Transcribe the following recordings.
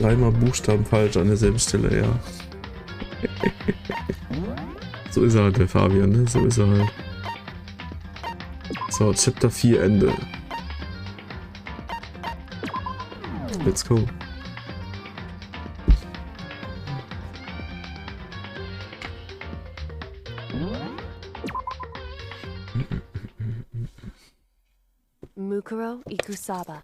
Dreimal Buchstaben falsch an derselben Stelle, ja. So ist er halt, der Fabian, ne? So ist er halt. So, Chapter 4, Ende. Let's go. Mukuro Ikusaba.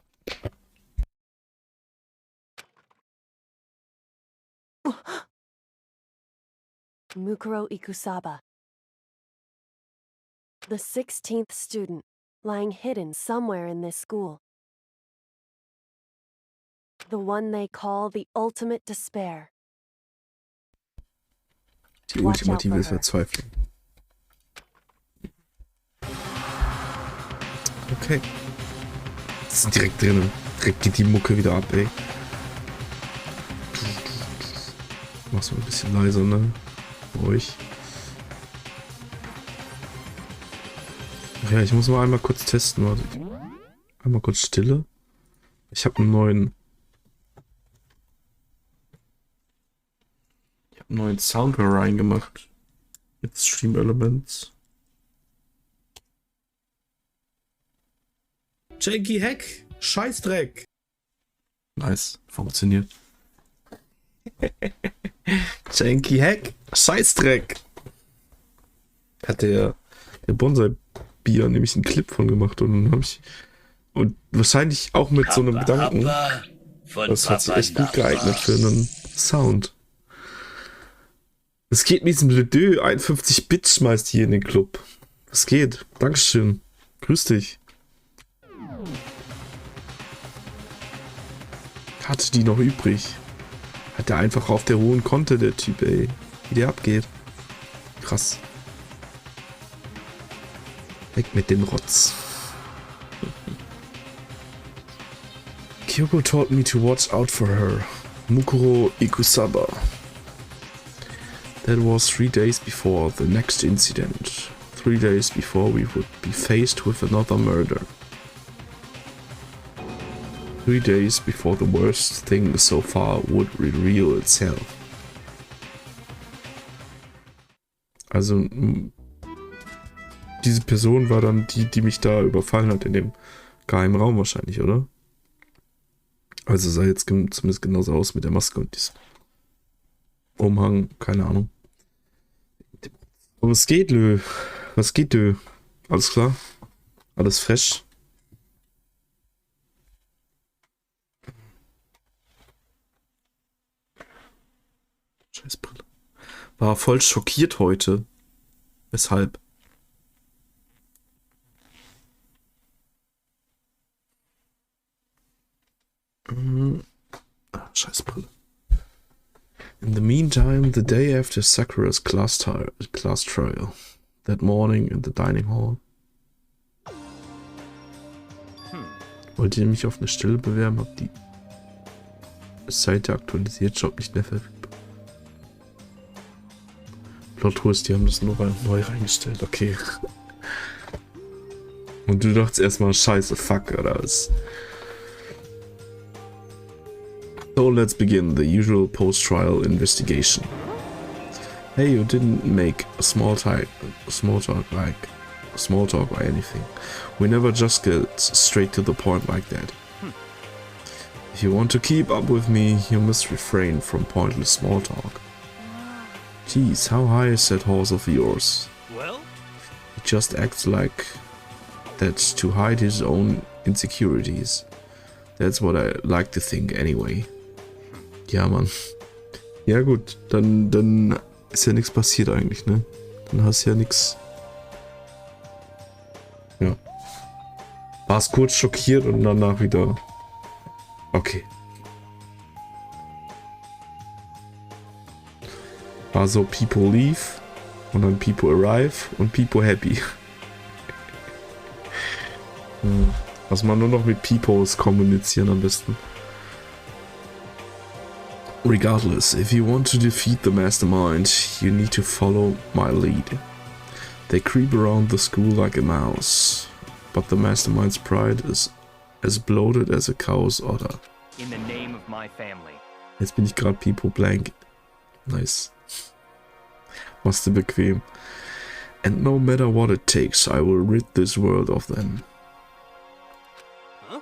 Mukuro Ikusaba. The 16th student, lying hidden somewhere in this school. The one they call the ultimate despair. Die ultimative Verzweiflung. Okay. Sind direkt drinnen. Direkt geht die Mucke wieder ab, ey. Mach's mal ein bisschen leiser, ne? Für euch. Ach ja, ich muss mal einmal kurz testen, warte. Einmal kurz Stille. Ich habe einen neuen Soundware reingemacht. Jetzt Stream Elements. Janky Hack, Scheißdreck. Nice, funktioniert. Janky Hack, Scheißdreck. Hat der Bonsai-Bier nämlich einen Clip von gemacht und dann habe ich und wahrscheinlich auch mit so einem Gedanken. Das hat sich echt gut geeignet für einen Sound. Es geht mit diesem Ledeux, 51 Bit schmeißt hier in den Club. Was geht? Dankeschön. Grüß dich. Hatte die noch übrig? Hat der einfach auf der hohen Konte, der Typ, ey. Wie der abgeht. Krass. Weg mit dem Rotz. Kyoko taught me to watch out for her. Mukuro Ikusaba. That was 3 days before the next incident. 3 days before we would be faced with another murder. 3 days before the worst thing so far would reveal itself. Also, diese Person war dann die mich da überfallen hat in dem geheimen Raum wahrscheinlich, oder? Also sah jetzt zumindest genauso aus mit der Maske und diesem Umhang, keine Ahnung. Aber was geht, Lö? Was geht, Lö? Alles klar? Alles fresh? Scheiß Brille. War voll schockiert heute. Weshalb? Scheiß Brille. In the meantime, the day after Sakura's class trial, that morning in the dining hall. Wollt ihr mich auf eine Stelle bewerben? Hab die Seite aktualisiert, Job nicht mehr verfügbar. Plot Twist, die haben das nur neu reingestellt, okay. Und du dachtest erstmal, scheiße, fuck, oder was? So let's begin the usual post-trial investigation. Hey, you didn't make a small talk or anything. We never just get straight to the point like that. If you want to keep up with me, you must refrain from pointless small talk. Geez, how high is that horse of yours? Well, He just acts like that to hide his own insecurities. That's what I like to think anyway. Ja, Mann. Ja gut, dann ist ja nichts passiert eigentlich, ne? Dann hast du ja nichts. Ja. Warst kurz schockiert und danach wieder. Okay. War so people leave und dann people arrive und people happy. Was man nur noch mit peoples kommunizieren am besten. Regardless, if you want to defeat the mastermind, you need to follow my lead. They creep around the school like a mouse, but the mastermind's pride is as bloated as a cow's udder. in the name of my family, Jetzt bin ich gerade Pipo Blank. Nice. Machst du bequem. And no matter what it takes, I will rid this world of them. Huh?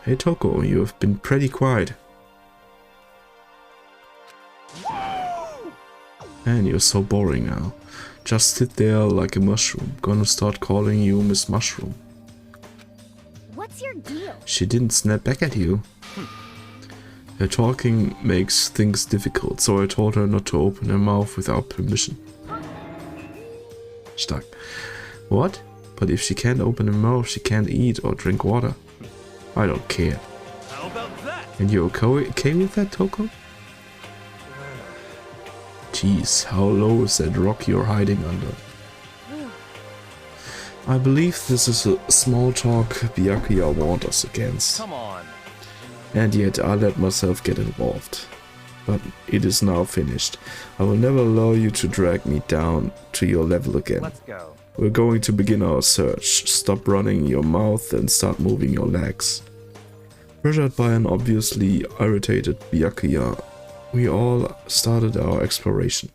Hey Toko, you have been pretty quiet. Man, you're so boring now. Just sit there like a mushroom. Gonna start calling you Miss Mushroom. What's your deal? She didn't snap back at you. Her talking makes things difficult, so I told her not to open her mouth without permission. Stark. What? But if she can't open her mouth, she can't eat or drink water. I don't care. How about that? And you okay with that, Toko? Jeez, how low is that rock you're hiding under? I believe this is a small talk Byakuya warned us against. Come on. And yet I let myself get involved. But it is now finished. I will never allow you to drag me down to your level again. Let's go. We're going to begin our search. Stop running your mouth and start moving your legs. Pressured by an obviously irritated Byakuya, we all started our exploration.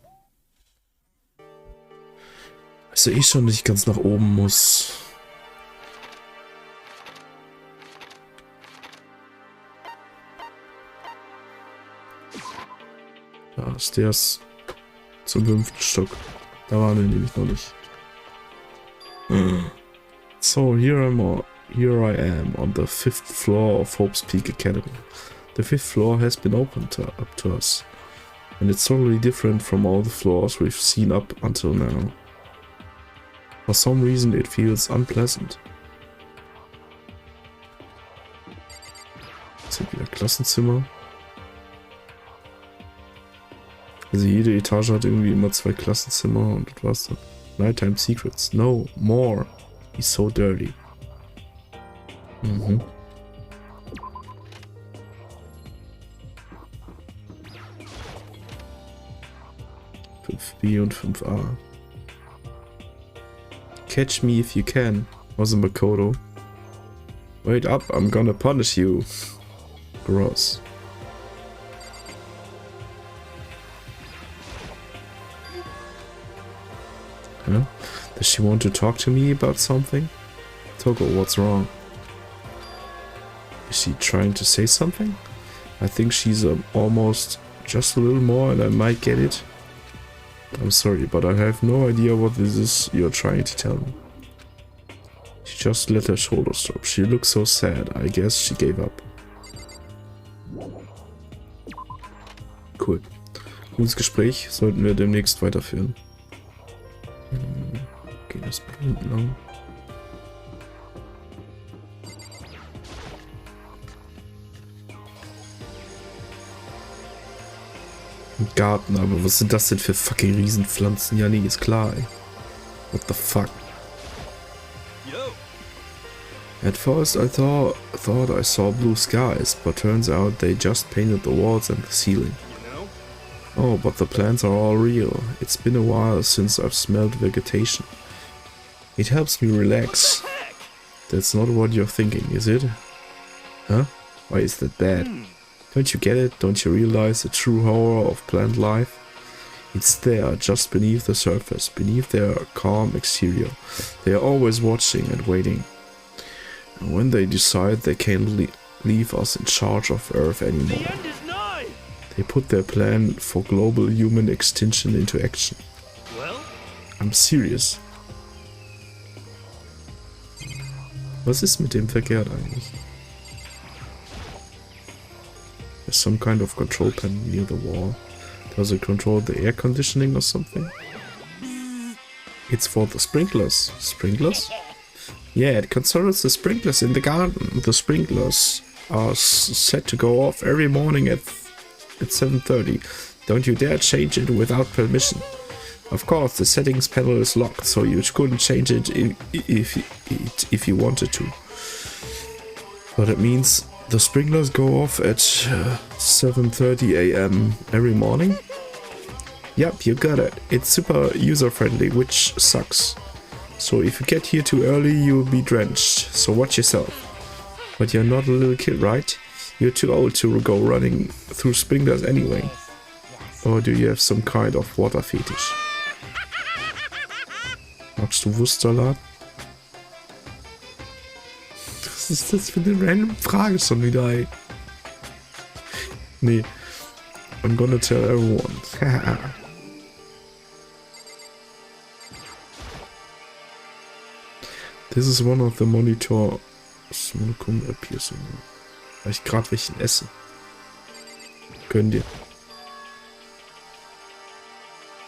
Also ich schon nicht ganz nach oben muss. Da, Stairs zum 5. Stock. Da waren wir nämlich noch nicht. So here I am on the 5th floor of Hope's Peak Academy. The 5th floor has been opened up to us, and it's totally different from all the floors we've seen up until now. For some reason it feels unpleasant. Jetzt sind wieder Klassenzimmer. Also jede Etage hat irgendwie immer 2 Klassenzimmer und das war's dann. Nighttime Secrets. No, more. He's so dirty. Mhm. 5b und 5a. Catch me if you can, was a Mukuro. Wait up, I'm gonna punish you. Gross. Huh? Does she want to talk to me about something? Toko, what's wrong? Is she trying to say something? I think she's almost just a little more and I might get it. I'm sorry, but I have no idea what this is you're trying to tell me. She just let her shoulders drop. She looks so sad. I guess she gave up. Cool. Gutes Gespräch. Sollten wir demnächst weiterführen. Okay, das bringt lang. Ein Garten, aber was sind das denn für fucking Riesenpflanzen? Ja, nee, ist klar, ey. What the fuck? Yo. At first I thought I saw blue skies, but turns out they just painted the walls and the ceiling. You know? Oh, but the plants are all real. It's been a while since I've smelled vegetation. It helps me relax. Heck. That's not what you're thinking, is it? Huh? Why is that bad? Don't you get it? Don't you realize the true horror of plant life? It's there, just beneath the surface, beneath their calm exterior. They are always watching and waiting. And when they decide they can't leave us in charge of Earth The anymore, end is nigh. they put their plan for global human extinction into action. Well, I'm serious. Was ist mit dem verkehrt eigentlich? There's some kind of control panel near the wall. Does it control the air conditioning or something? It's for the sprinklers. Sprinklers? Yeah, it controls the sprinklers in the garden. The sprinklers are set to go off every morning at 7:30. Don't you dare change it without permission. Of course, the settings panel is locked, so you couldn't change it if you wanted to. But it means the sprinklers go off at 7:30 AM every morning? Yep, you got it. It's super user-friendly, which sucks. So if you get here too early, you'll be drenched, so watch yourself. But you're not a little kid, right? You're too old to go running through sprinklers anyway. Or do you have some kind of water fetish? Magst du Wurstsalat? Was ist das für eine random Frage schon wieder, ey? Nee. I'm gonna tell everyone. This is one of the monitor. Monochrome appears. Weil ich gerade welchen esse. Gönn dir.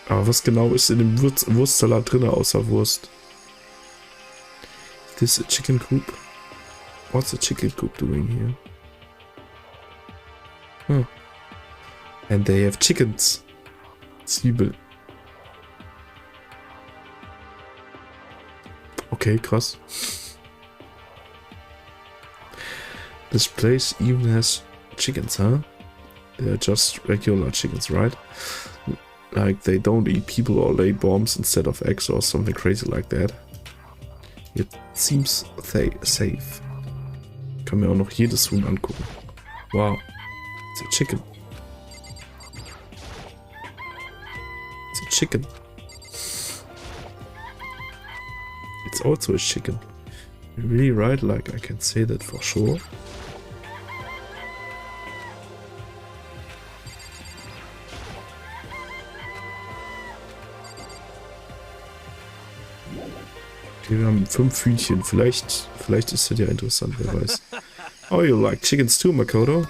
Aber was genau ist in dem Wurstsalat drin, außer Wurst? Is this a chicken coop? What's a chicken coop doing here? Huh. And they have chickens. Zwiebel. Okay, krass. This place even has chickens, huh? They're just regular chickens, right? Like they don't eat people or lay bombs instead of eggs or something crazy like that. It seems safe. Kann mir auch noch jedes Huhn angucken. Wow. It's a chicken. It's a chicken. It's also a chicken. You're really right, like I can say that for sure. Okay, wir haben 5 Hühnchen. Vielleicht ist das ja interessant, wer weiß. Oh, you like chickens too, Makoto?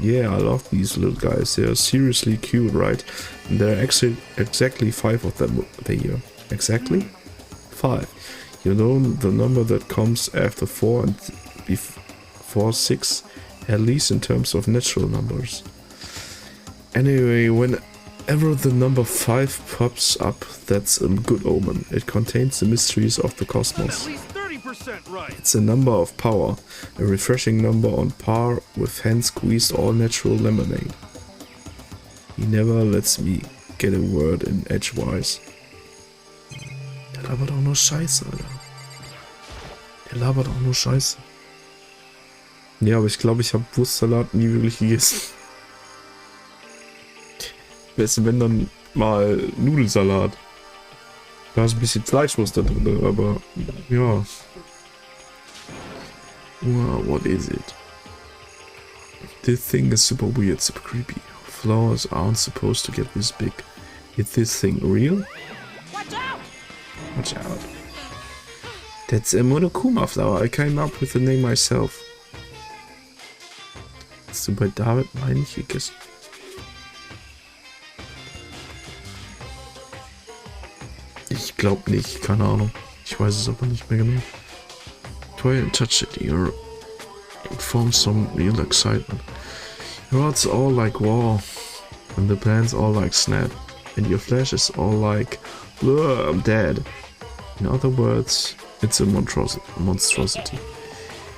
Yeah, I love these little guys. They're seriously cute, right? And there are actually exactly 5 of them a year. Exactly? 5. You know the number that comes after 4 and before 6, at least in terms of natural numbers. Anyway, whenever the number 5 pops up, that's a good omen. It contains the mysteries of the cosmos. At least 30% right. It's a number of power, a refreshing number on par with hand-squeezed all-natural lemonade. He never lets me get a word in edgewise. Der labert auch nur Scheiße, Alter. Der labert auch nur Scheiße. Ja, aber ich glaube, ich habe Wurstsalat nie wirklich gegessen. Besten wenn dann mal Nudelsalat. Da ist ein bisschen Fleischwurst da drin, aber ja. Wow, what is it? This thing is super weird, super creepy. Flowers aren't supposed to get this big. Is this thing real? Watch out! Watch out. That's a Monokuma flower. I came up with the name myself. Hast du bei David mal nicht gegessen? Ich glaube nicht, keine Ahnung. Ich weiß es aber nicht mehr genau. Try and touch it. It forms some real excitement. Your heart's all like wow, and the plants all like snap, and your flesh is all like, ugh, I'm dead. In other words, it's a monstrosity.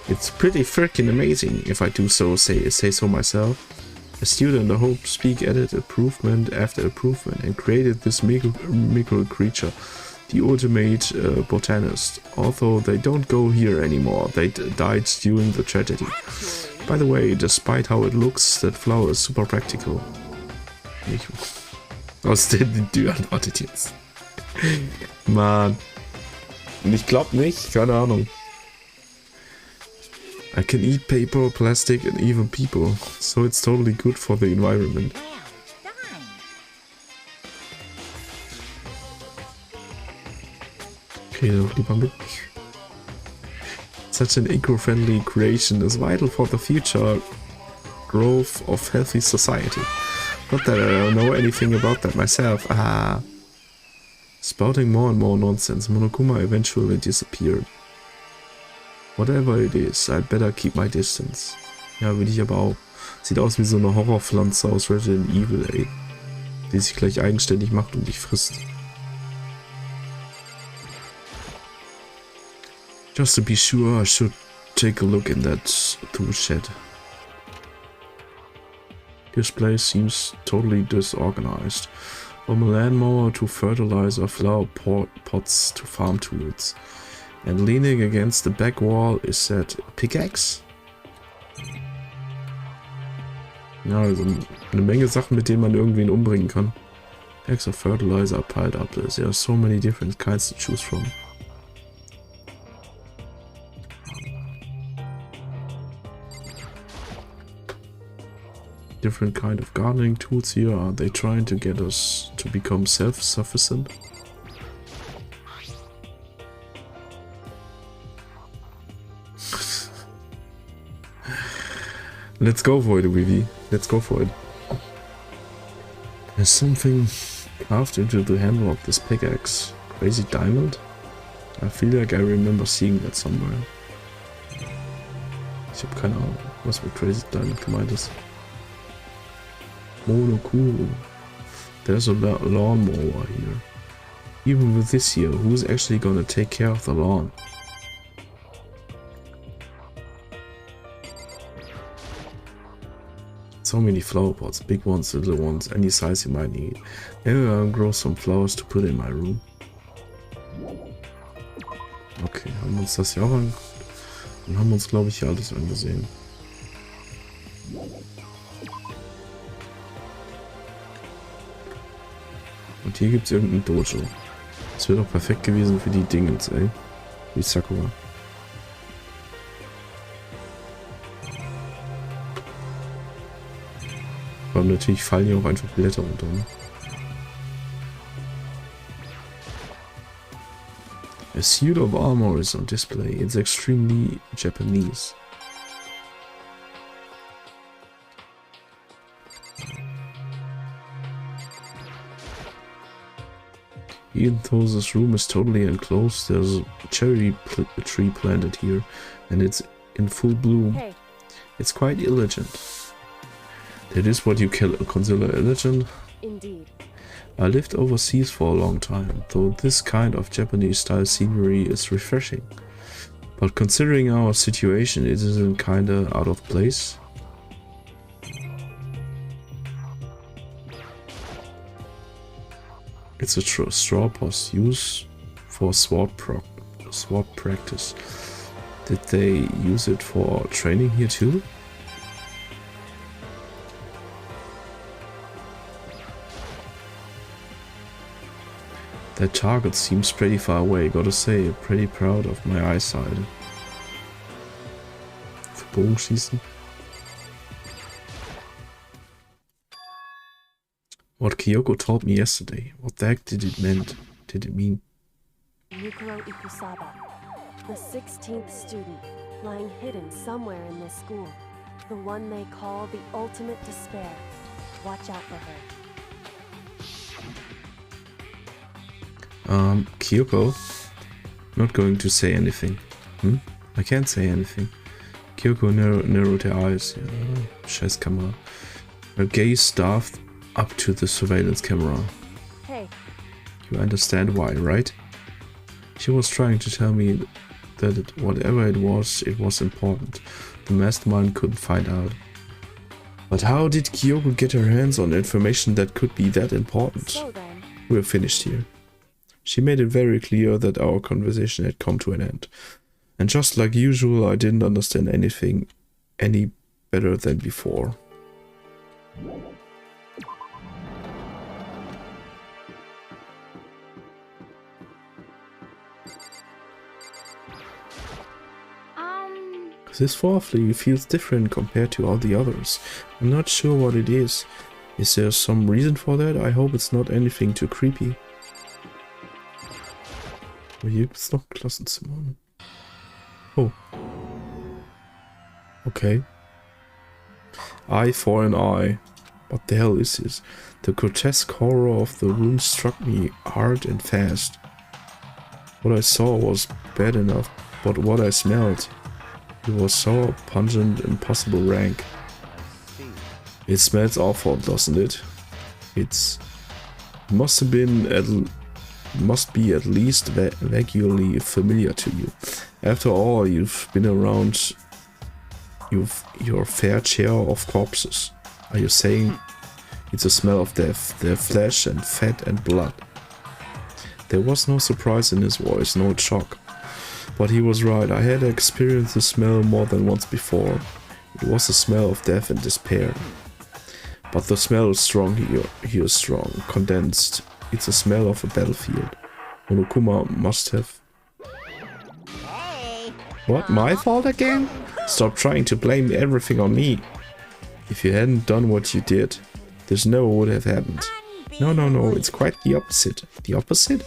It's pretty freaking amazing, if I do say so myself. A student, I hope, added improvement after improvement and created this micro creature, the ultimate botanist. Although they don't go here anymore, they died during the tragedy. By the way, despite how it looks, that flower is super practical. Was denn du antwortet jetzt? Mann. Ich glaub nicht, keine Ahnung. I can eat paper, plastic and even people, so it's totally good for the environment. Okay, doch lieber mit. Such an eco-friendly creation is vital for the future growth of healthy society. Not that I don't know anything about that myself. Spouting more and more nonsense, Monokuma eventually disappeared. Whatever it is, I'd better keep my distance. Ja, will ich aber auch. Sieht aus wie so eine Horrorpflanze aus Resident Evil, ey. Die sich gleich eigenständig macht und dich frisst. Just to be sure, I should take a look in that tool shed. This place seems totally disorganized. From a lawnmower to fertilizer, flower pots to farm tools. And leaning against the back wall is that pickaxe? Ja, also eine Menge Sachen, mit denen man irgendwen umbringen kann. Packs of fertilizer are piled up. There are so many different kinds to choose from. Different kind of gardening tools here. Are they trying to get us to become self-sufficient? Let's go for it, Vivi. Let's go for it. There's something carved into the handle of this pickaxe. Crazy diamond? I feel like I remember seeing that somewhere. Ich habe keine Ahnung, was mit Crazy Diamond gemeint ist. Mukuro. There's a lawnmower here. Even with this here, who's actually gonna take care of the lawn? So many flower pots, big ones, little ones, any size you might need. Maybe I'll grow some flowers to put in my room. Okay, haben wir uns das hier auch angeguckt? Dann haben wir uns, glaube ich, hier alles angesehen. Und hier gibt es irgendein Dojo. Das wäre doch perfekt gewesen für die Dingens, ey. Wie Sakura. Aber natürlich fallen hier auch einfach Blätter runter. Ne? A suit of armor is on display. It's extremely Japanese. Even though this room is totally enclosed, there's a cherry tree planted here, and it's in full bloom. Hey. It's quite elegant. That is what you consider elegant? Indeed. I lived overseas for a long time, though this kind of Japanese-style scenery is refreshing. But considering our situation, it isn't kinda out of place. It's a straw post used for sword practice. Did they use it for training here too? That target seems pretty far away, gotta say, pretty proud of my eyesight. Für Bogenschießen. What Kyoko told me yesterday, what the heck did it mean? Mukuro Ikusaba, the 16th student, lying hidden somewhere in this school. The one they call the ultimate despair. Watch out for her. Kyoko? Not going to say anything. I can't say anything. Kyoko narrowed her eyes. Scheiß Kamera. Her gaze staffed up to the surveillance camera. Hey. You understand why, right? She was trying to tell me that whatever it was important. The mastermind couldn't find out. But how did Kyoko get her hands on information that could be that important? So then. We're finished here. She made it very clear that our conversation had come to an end. And just like usual, I didn't understand anything any better than before. This fourthly feels different compared to all the others. I'm not sure what it is. Is there some reason for that? I hope it's not anything too creepy. Oh, hier gibt's noch Klassenzimmer. Oh. Okay. Eye for an eye. What the hell is this? The grotesque horror of the room struck me hard and fast. What I saw was bad enough, but what I smelled, it was so pungent and possible rank. It smells awful, doesn't it? It must be at least vaguely familiar to you. After all, you've been around your fair share of corpses. Are you saying it's a smell of death, their flesh and fat and blood? There was no surprise in his voice, no shock. But he was right, I had experienced the smell more than once before. It was the smell of death and despair. But the smell is strong here is strong, condensed. It's a smell of a battlefield. Monokuma must have... What, my fault again? Stop trying to blame everything on me. If you hadn't done what you did, this never would have happened. No, it's quite the opposite. The opposite?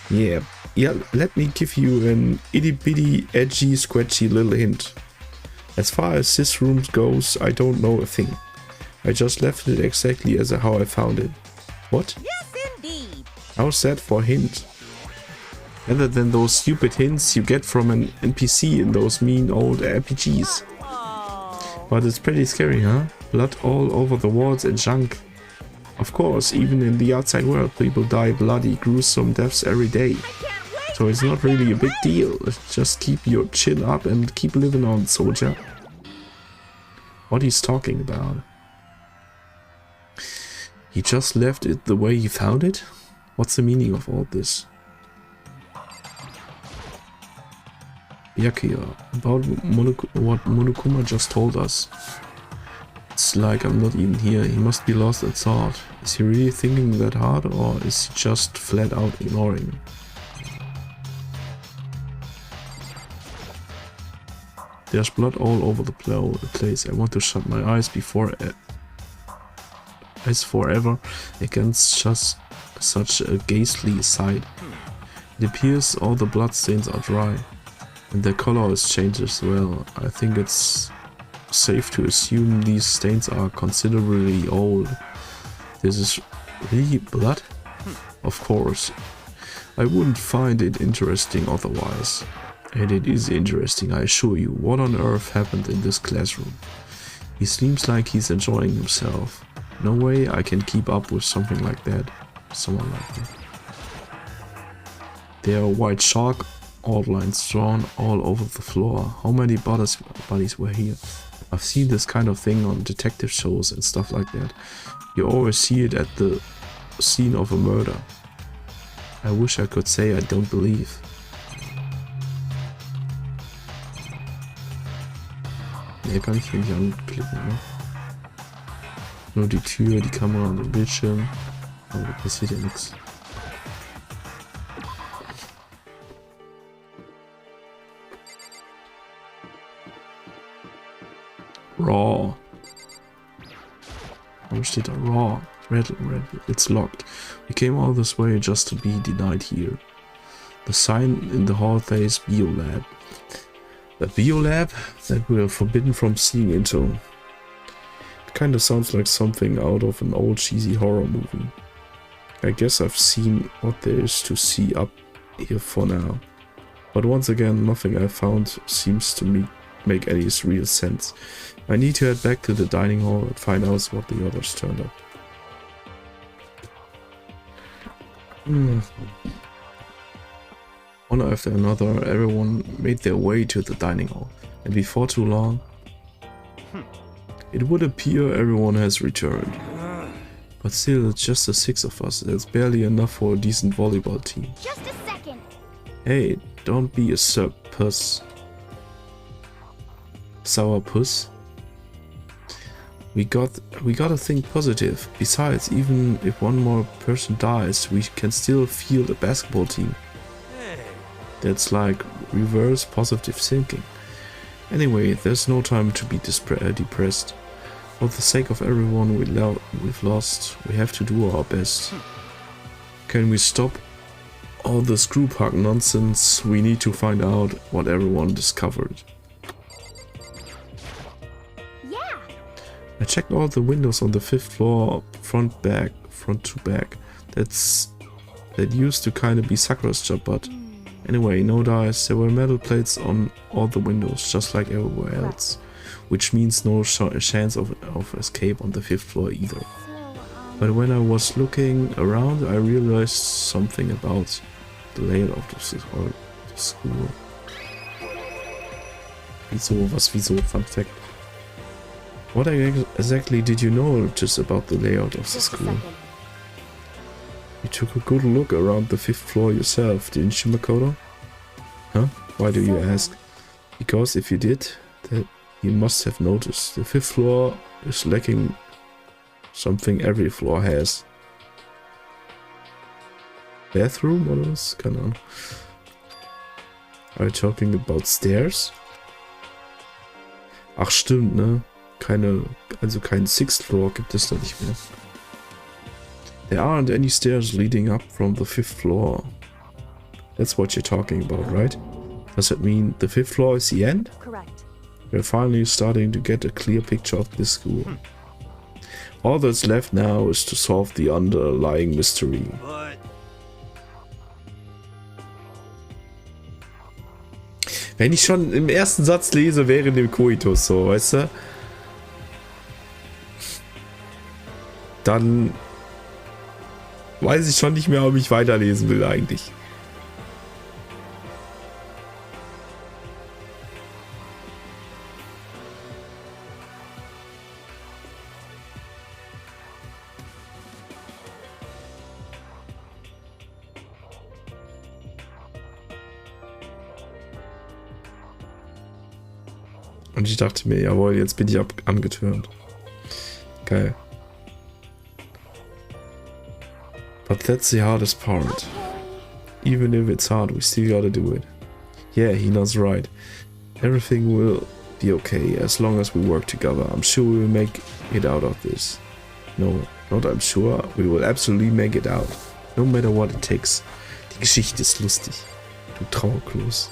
Yeah, let me give you an itty-bitty, edgy, scratchy little hint. As far as this room goes, I don't know a thing. I just left it exactly as how I found it. What? Yes, indeed. How's that for a hint? Better than those stupid hints you get from an NPC in those mean old RPGs. But it's pretty scary, huh? Blood all over the walls and junk. Of course, even in the outside world, people die bloody, gruesome deaths every day. So it's not really a big deal. Just keep your chin up and keep living on, soldier. What he's talking about? He just left it the way he found it? What's the meaning of all this? Byakuya, about what Monokuma just told us. It's like I'm not even here. He must be lost in thought. Is he really thinking that hard, or is he just flat out ignoring me? There's blood all over the place. I want to shut my eyes forever against just such a ghastly sight. It appears all the blood stains are dry, and their color has changed as well. I think it's safe to assume these stains are considerably old. This is really blood? Of course. I wouldn't find it interesting otherwise. And it is interesting, I assure you. What on earth happened in this classroom? He seems like he's enjoying himself. No way I can keep up with something like that. Someone like that. There are white chalk outlines drawn all over the floor. How many bodies were here? I've seen this kind of thing on detective shows and stuff like that. You always see it at the scene of a murder. I wish I could say I don't believe. Hier kann ich nicht anklicken, ne? Nur die Tür, die Kamera und der Bildschirm. Aber da passiert ja nichts. Raw. Warum steht da Raw? Red, it's locked. We came all this way just to be denied here. The sign in the hall says Biolab. A biolab that we are forbidden from seeing into. It kind of sounds like something out of an old cheesy horror movie. I guess I've seen what there is to see up here for now. But once again, nothing I found seems to make any real sense. I need to head back to the dining hall and find out what the others turned up. One after another, everyone made their way to the dining hall, and before too long, it would appear everyone has returned. But still, it's just the 6 of us. That's barely enough for a decent volleyball team. Just a second. Hey, don't be a puss. Sour puss. We gotta think positive. Besides, even if one more person dies, we can still field a basketball team. That's like reverse positive thinking. Anyway, there's no time to be depressed. For the sake of everyone we've lost, we have to do our best. Can we stop all this group hug nonsense? We need to find out what everyone discovered. Yeah. I checked all the windows on the 5th floor, front to back. That used to kind of be Sakura's job, but anyway, no dice. There were metal plates on all the windows, just like everywhere else, which means no chance of escape on the 5th floor either. But when I was looking around, I realized something about the layout of the school. Wieso? Fun fact. What exactly did you notice about the layout of the school? You took a good look around the 5th floor yourself, didn't you, Makoto? Huh? Why do you ask? Because if you did, that you must have noticed. The 5th floor is lacking Something every floor has. Bathroom oder was? Keine Ahnung. Are you talking about stairs? Ach stimmt, ne? Also kein Sixth Floor gibt es da nicht mehr. There aren't any stairs leading up from the 5th floor. That's what you're talking about, right? Does that mean the 5th floor is the end? Correct. We're finally starting to get a clear picture of this school. All that's left now is to solve the underlying mystery. But Wenn ich schon im ersten Satz lese, während dem Koitus, so, weißt du? Dann weiß ich schon nicht mehr, ob ich weiterlesen will eigentlich. Und ich dachte mir, jawohl, jetzt bin ich angetürmt. Geil. But that's the hardest part. Even if it's hard, we still gotta do it. Yeah, Hina's right. Everything will be okay as long as we work together. I'm sure we will make it out of this. No, not I'm sure. We will absolutely make it out. No matter what it takes. Die Geschichte ist lustig. Du Trauerklos.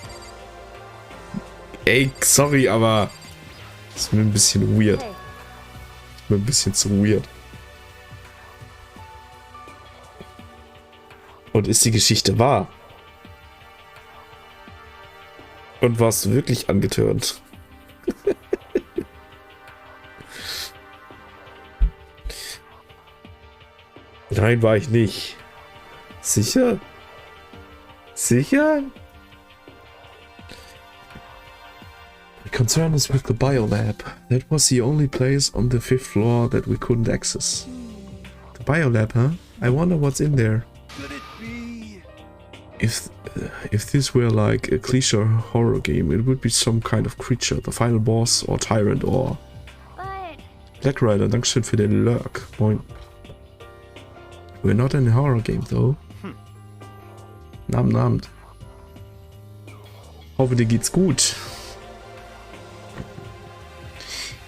Ey, sorry, aber das ist mir ein bisschen weird. Hey, Ist mir ein bisschen zu weird. Und ist die Geschichte wahr? Und warst du wirklich angetörnt? Nein, war ich nicht. Sicher? Sicher? The concern is with the biolab. That was the only place on the 5th floor that we couldn't access. The biolab, huh? I wonder what's in there. could it be? If this were like a cliché horror game, it would be some kind of creature, the final boss or tyrant or... But Black Rider, Dankeschön für den Lurk. Moin. We're not in a horror game though. Abend. Hoffe, dir geht's gut.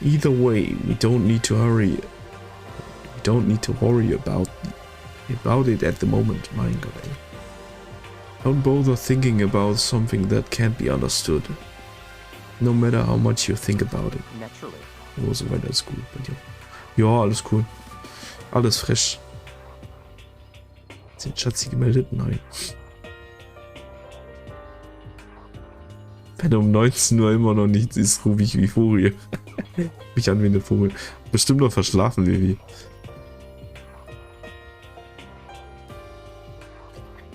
Either way, we don't need to hurry. We don't need to worry about it at the moment, mein Gott, ey. Don't bother thinking about something that can't be understood. No matter how much you think about it. Naturally. Oh, so weiter ist gut bei dir. Ja, alles cool. Alles frisch. Sind Schatzi gemeldet? Nein. Wenn um 19 Uhr immer noch nichts ist, rufe ich wie Furie. Mich an wie eine Vogel. Bestimmt noch verschlafen, Levi.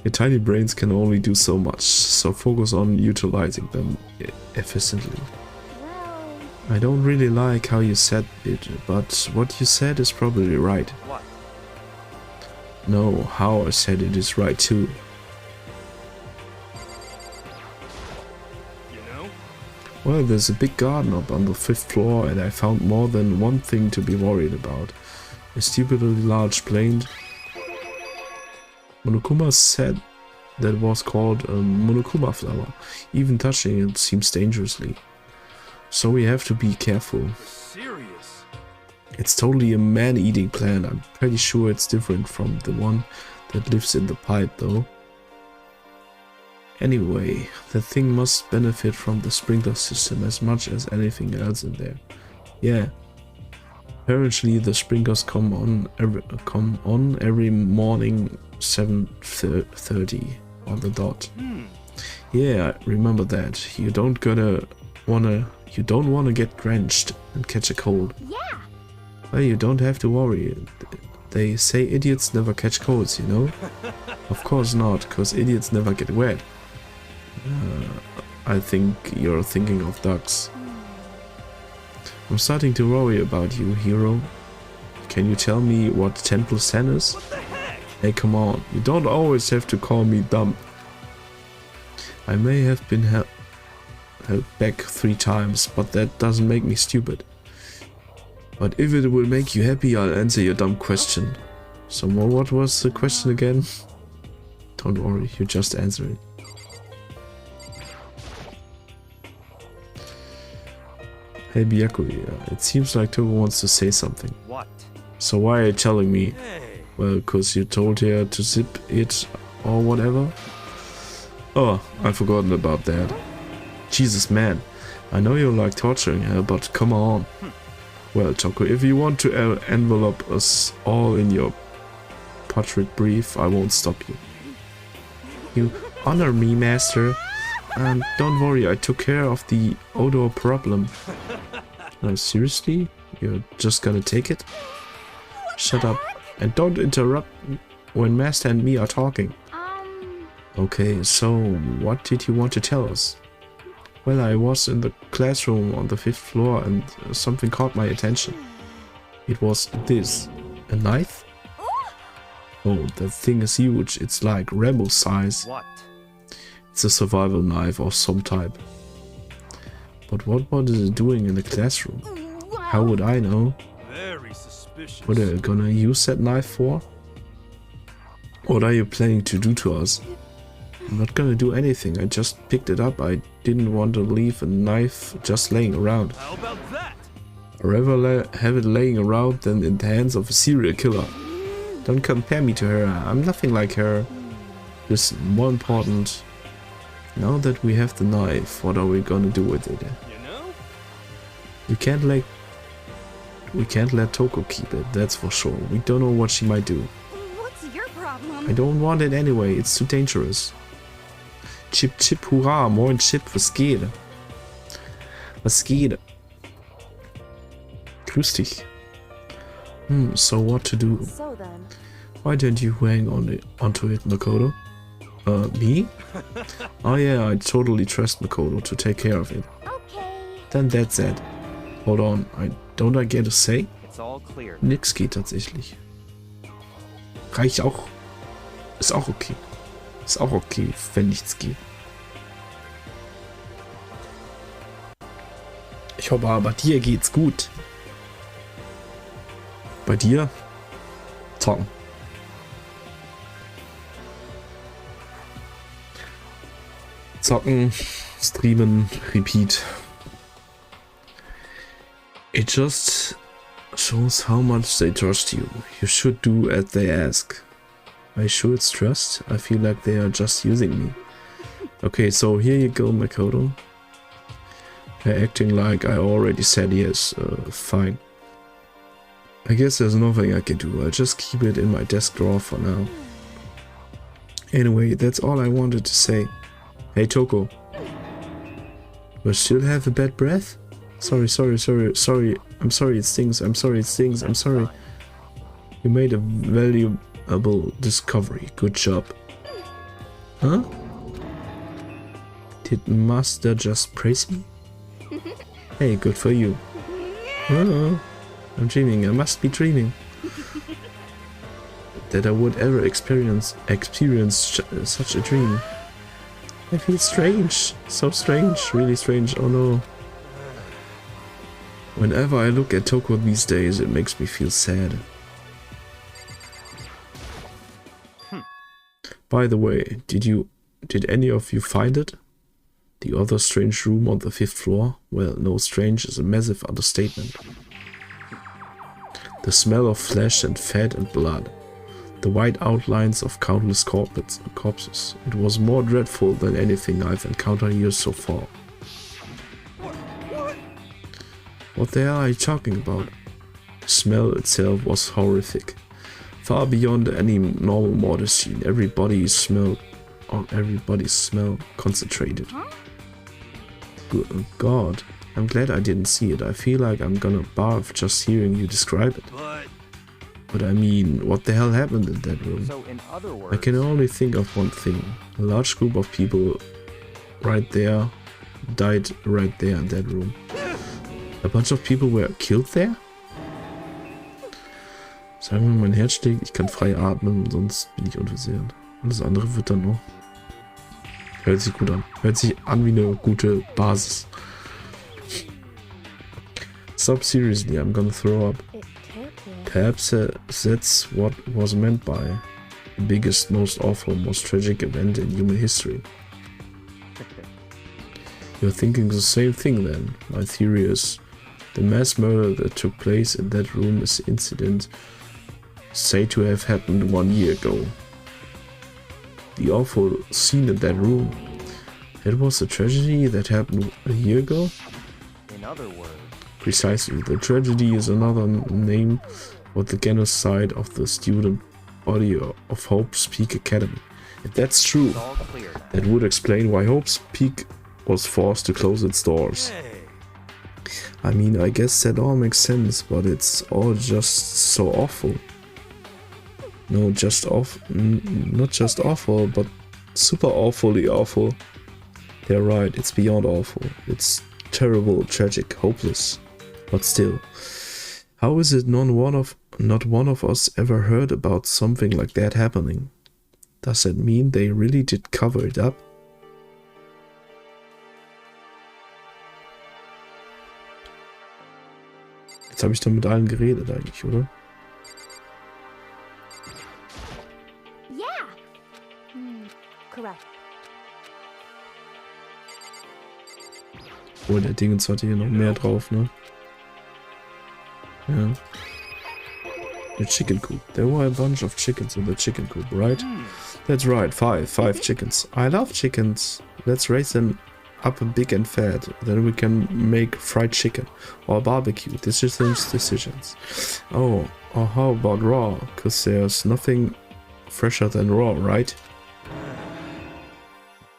Your tiny brains can only do so much, so focus on utilizing them efficiently. well, I don't really like how you said it, but what you said is probably right. What? No, how I said it is right too. You know? Well, there's a big garden up on the 5th floor and I found more than one thing to be worried about. A stupidly large plant. Monokuma said that was called a Monokuma flower. Even touching it seems dangerously. So we have to be careful. You're serious? It's totally a man-eating plant. I'm pretty sure it's different from the one that lives in the pipe though. Anyway, the thing must benefit from the sprinkler system as much as anything else in there. Yeah. Apparently the sprinklers come on every morning 7:30 on the dot. Yeah, remember that. You don't wanna get drenched and catch a cold. yeah. Well, you don't have to worry. They say idiots never catch colds, you know? Of course not, because idiots never get wet. I think you're thinking of ducks. I'm starting to worry about you, hero. Can you tell me what 10 plus 10 is? What the heck? Hey, come on. You don't always have to call me dumb. I may have been held back 3 times, but that doesn't make me stupid. But if it will make you happy, I'll answer your dumb question. So what was the question again? Don't worry, you just answer it. Hey Byakuya, it seems like Togo wants to say something. What? So why are you telling me? Hey. Well, cause you told her to zip it or whatever? Oh, I've forgotten about that. Jesus man, I know you like torturing her, but come on. Well, Toko, if you want to envelope us all in your portrait brief, I won't stop you. You honor me, master. And don't worry, I took care of the odor problem. No, seriously? You're just gonna take it? Shut up. And don't interrupt when master and me are talking. Okay, so what did you want to tell us? Well, I was in the classroom on the 5th floor and something caught my attention. It was this. A knife? Oh, that thing is huge. It's like Rambo size. What? It's a survival knife of some type. But what is it doing in the classroom? How would I know? Very suspicious. What are you gonna use that knife for? What are you planning to do to us? I'm not gonna do anything. I just picked it up. I didn't want to leave a knife just laying around. How about that? I'd rather have it laying around than in the hands of a serial killer. Don't compare me to her. I'm nothing like her. Listen, more important. Now that we have the knife, what are we gonna do with it? You know? We can't let Toko keep it, that's for sure. We don't know what she might do. What's your problem? I don't want it anyway, it's too dangerous. Chip Chip Hurra, moin Chip, was geht? Was geht? Grüß dich. So what to do? So then, Why don't you hang onto it, Makoto? Me? Oh yeah, I totally trust Makoto to take care of it. Okay. Then that's it. Hold on, don't I get a say? It's all clear. Nix geht tatsächlich. Reicht auch. Ist auch okay. Ist auch okay, wenn nichts geht. Ich hoffe aber, dir geht's gut. Bei dir? Zocken. Zocken, streamen, repeat. It just shows how much they trust you. You should do as they ask. Are you sure it's trust? I feel like they are just using me. Okay, so here you go, Makoto. They're acting like I already said yes. Fine. I guess there's nothing I can do. I'll just keep it in my desk drawer for now. Anyway, that's all I wanted to say. Hey Toko. You still have a bad breath? Sorry. I'm sorry it stings. I'm sorry. You made a valuable discovery. Good job. Huh? Did Master just praise me? Hey, good for you. Oh, I'm dreaming. I must be dreaming. That I would ever experience such a dream. I feel strange. So strange. Really strange. Oh no. Whenever I look at Toko these days, it makes me feel sad. By the way, did any of you find it? The other strange room on the 5th floor? Well, no, strange is a massive understatement. The smell of flesh and fat and blood. The white outlines of countless corpses. It was more dreadful than anything I've encountered here so far. What the hell are you talking about? The smell itself was horrific. Far beyond any normal mortar scene. Everybody's smell concentrated. Good God, I'm glad I didn't see it. I feel like I'm gonna barf just hearing you describe it. But I mean, what the hell happened in that room? So in other words, I can only think of one thing. A large group of people right there died right there in that room. A bunch of people were killed there? Sagen wir, mein Herz schlägt, ich kann frei atmen, sonst bin ich unversehrt. Und das andere wird dann noch. Hört sich gut an. Hört sich an wie eine gute Basis. stop, seriously, I'm gonna throw up. It can't be. Perhaps that's what was meant by the biggest, most awful, most tragic event in human history. You're thinking the same thing then. My theory is the mass murder that took place in that room is an incident said to have happened 1 year ago. The awful scene in that room, that was a tragedy that happened a year ago? In other words, Precisely, the tragedy is another name for the genocide of the student body of Hope's Peak Academy. If that's true, it's all clear now. that would explain why Hope's Peak was forced to close its doors. Hey, I mean, I guess that all makes sense, but it's all just so awful. No, just not just awful, but super awfully awful. They're right, it's beyond awful. It's terrible, tragic, hopeless. But still, how is it not one of us ever heard about something like that happening? Does that mean they really did cover it up? Jetzt habe ich doch mit allen geredet eigentlich, oder? Yeah. Correct. Oh, der Dingens hatte hier noch mehr drauf, ne? Ja. The chicken coop. There were a bunch of chickens in the chicken coop, right? That's right, five chickens. I love chickens. Let's raise them up big and fat. Then we can make fried chicken or barbecue. Decisions. Oh, or how about raw? Cause there's nothing fresher than raw, right?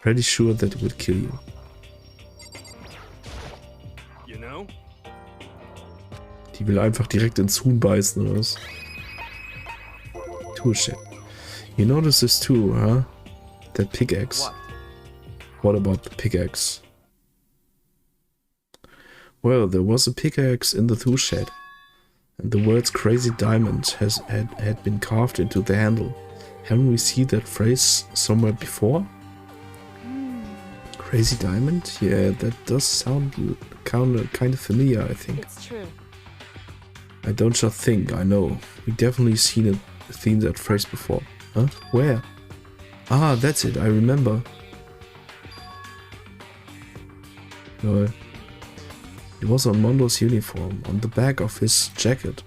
Pretty sure that would kill you. you know? Die will einfach direkt ins Huhn beißen, oder was? Tool shit. You notice this too, huh? That pickaxe. What? What about the pickaxe? Well, there was a pickaxe in the tool shed, and the words "crazy diamond" had been carved into the handle. Haven't we seen that phrase somewhere before? Crazy diamond? Yeah, that does sound kind of familiar, I think. It's true. I don't just think, I know. We definitely seen that phrase before. Huh? Where? Ah, that's it, I remember. No. It was on Mondo's uniform, on the back of his jacket.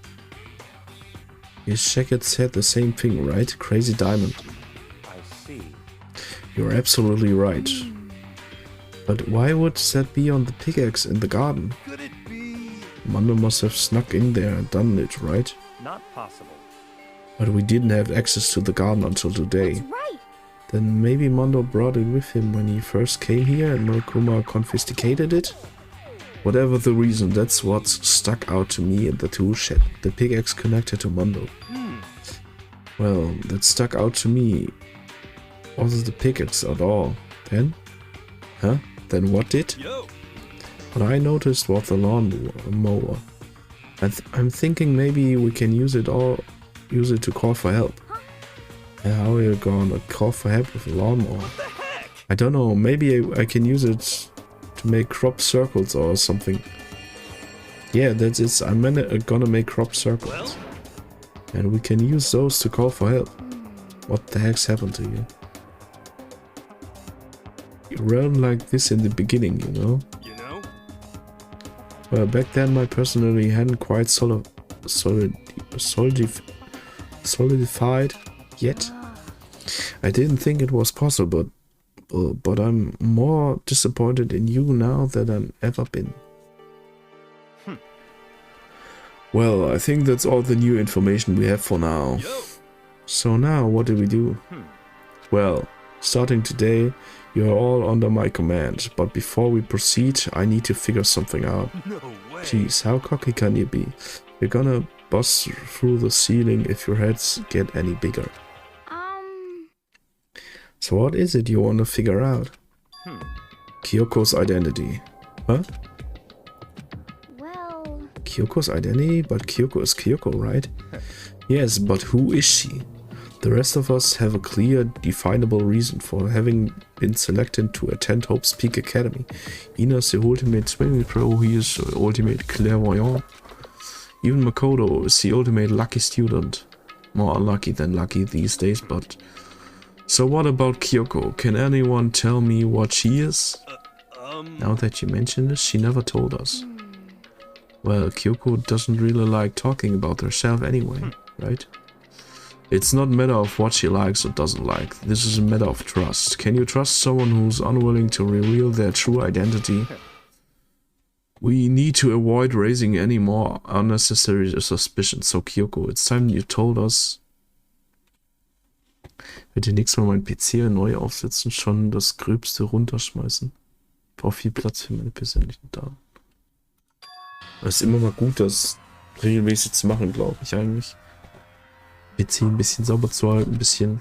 His jacket said the same thing, right? Crazy diamond. I see. You're absolutely right. But why would that be on the pickaxe in the garden? Could it be? Mondo must have snuck in there and done it, right? Not possible. But we didn't have access to the garden until today. That's right. Then maybe Mondo brought it with him when he first came here and Murokuma confiscated it? Whatever the reason, that's what stuck out to me in the tool shed. The pickaxe connected to Mondo. Well, that stuck out to me wasn't the pickaxe at all. Then? Huh? Then what did? Yo. What I noticed was the lawnmower. I'm thinking maybe we can use it to call for help. And how are you gonna call for help with a lawnmower? What the heck? I don't know, maybe I can use it to make crop circles or something. Yeah, that's it. I'm gonna make crop circles. Well? And we can use those to call for help. What the heck's happened to you? You ran like this in the beginning, you know? You know? Well, back then my personality hadn't quite solidified yet. I didn't think it was possible, but I'm more disappointed in you now than I've ever been. Well, I think that's all the new information we have for now. Yo. So now, what do we do? Well, starting today, you're all under my command, but before we proceed, I need to figure something out. No way. Jeez, how cocky can you be? You're gonna bust through the ceiling if your heads get any bigger. So what is it you want to figure out? Kyoko's identity. Huh? Well, Kyoko's identity? But Kyoko is Kyoko, right? Yes, but who is she? The rest of us have a clear, definable reason for having been selected to attend Hope's Peak Academy. Ina's the ultimate swimming pro, he is the ultimate clairvoyant. Even Mukuro is the ultimate lucky student. More unlucky than lucky these days, but... So what about Kyoko? Can anyone tell me what she is? Now that you mention this, she never told us. Well, Kyoko doesn't really like talking about herself anyway, right? It's not a matter of what she likes or doesn't like. This is a matter of trust. Can you trust someone who's unwilling to reveal their true identity? We need to avoid raising any more unnecessary suspicions. So Kyoko, it's time you told us. Wird ihr nächstes Mal mein PC neu aufsetzen, schon das Gröbste runterschmeißen. Ich brauche viel Platz für meine persönlichen Daten. Es ist immer mal gut, das regelmäßig zu machen, glaube ich eigentlich. PC ein bisschen sauber zu halten, ein bisschen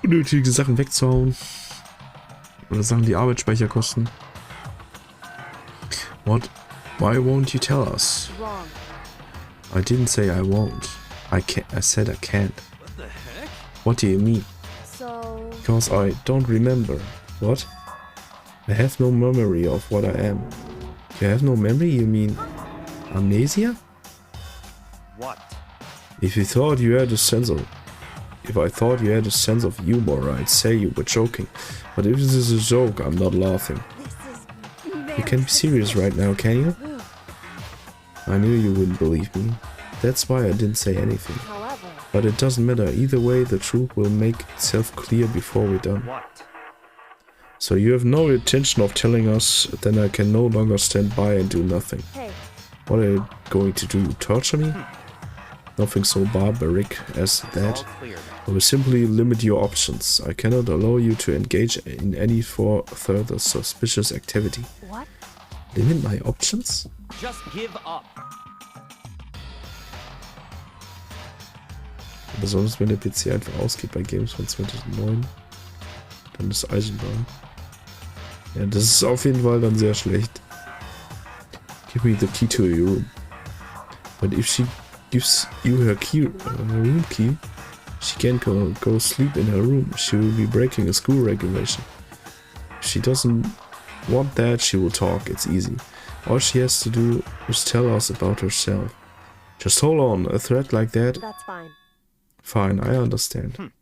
unnötige Sachen wegzuhauen. Oder Sachen, die Arbeitsspeicher kosten. What? Why won't you tell us? Wrong. I didn't say I won't. I said I can't. What the heck? What do you mean? So... Because I don't remember. What? I have no memory of what I am. You have no memory? You mean amnesia? What? If I thought you had a sense of humor, I'd say you were joking. But if this is a joke, I'm not laughing. You can't be serious right now, can you? I knew you wouldn't believe me. That's why I didn't say anything. However... But it doesn't matter. Either way, the truth will make itself clear before we're done. What? So you have no intention of telling us, then I can no longer stand by and do nothing. Hey. What are you going to do? Torture me? Nothing so barbaric as All that. clear now. I will simply limit your options. I cannot allow you to engage in any further suspicious activity. What? Limit my options? Just give up. Besonders wenn der PC einfach ausgeht bei Games von 2009. Dann ist Eisenbahn. Ja, das ist auf jeden Fall dann sehr schlecht. Give me the key to your room. But if she gives you her room key, she can't go sleep in her room. She will be breaking a school regulation. If she doesn't want that, she will talk. It's easy. All she has to do is tell us about herself. Just hold on. A threat like that? That's fine. Fine, I understand.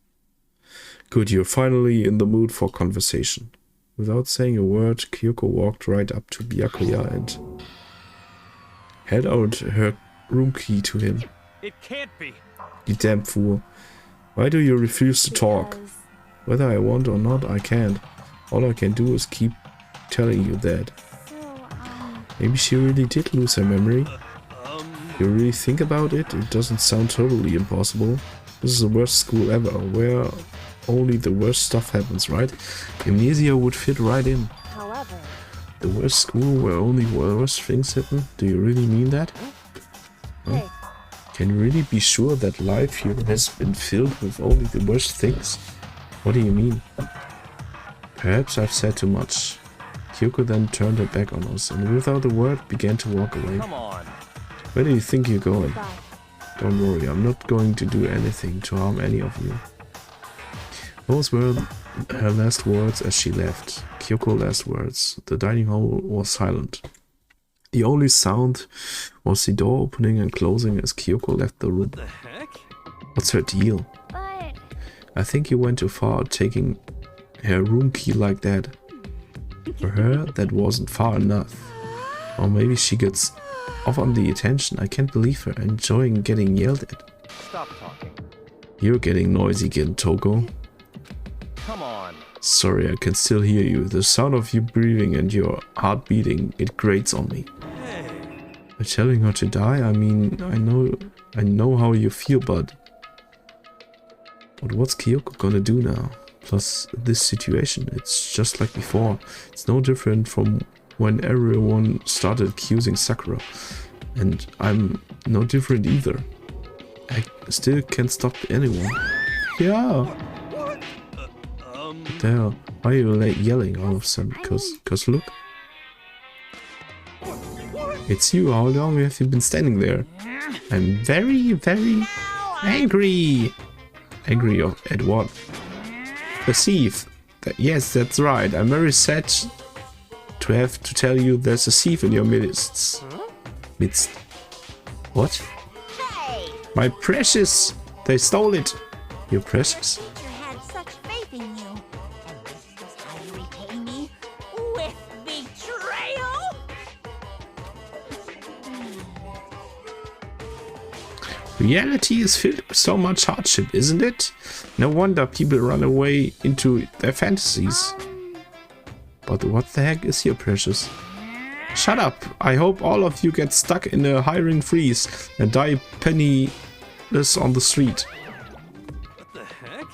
Good, you're finally in the mood for conversation. Without saying a word, Kyoko walked right up to Byakuya and held out her room key to him. It can't be. You damn fool. Why do you refuse to talk? Because... Whether I want or not, I can't. All I can do is keep telling you that. So, Maybe she really did lose her memory. You really think about it? It doesn't sound totally impossible. This is the worst school ever, where only the worst stuff happens, right? Amnesia would fit right in. However... The worst school where only worst things happen? Do you really mean that? Huh? Hey. Can you really be sure that life here has been filled with only the worst things? What do you mean? Perhaps I've said too much. Kyoko then turned her back on us and without a word began to walk away. Come on. Where do you think you're going? Bye. Don't worry, I'm not going to do anything to harm any of you. Those were her last words as she left. Kyoko's last words. The dining hall was silent. The only sound was the door opening and closing as Kyoko left the room. The heck? What's her deal? but I think you went too far taking her room key like that. For her, that wasn't far enough. Or maybe she gets off on the attention. I can't believe her enjoying getting yelled at. Stop talking. You're getting noisy again, Toko. Come on. Sorry, I can still hear you. The sound of you breathing and your heart beating, it grates on me. Hey. By telling her to die, I mean, I know how you feel, but what's Kyoko gonna do now? Plus, this situation, it's just like before. It's no different from when everyone started accusing Sakura. And I'm no different either. I still can't stop anyone. Yeah. What the hell? Why are you like yelling all of a sudden? Cause look. It's you. How long have you been standing there? I'm very, very angry. Angry at what? The thief. Yes, that's right. I'm very sad to have to tell you there's a thief in your midst. What? Hey! My precious! They stole it! Your precious? Teacher had such faith in you. And this is how you repay me? With betrayal? Reality is filled with so much hardship, isn't it? No wonder people run away into their fantasies. But what the heck is your precious? Shut up! I hope all of you get stuck in a hiring freeze and die penniless on the street. What the heck?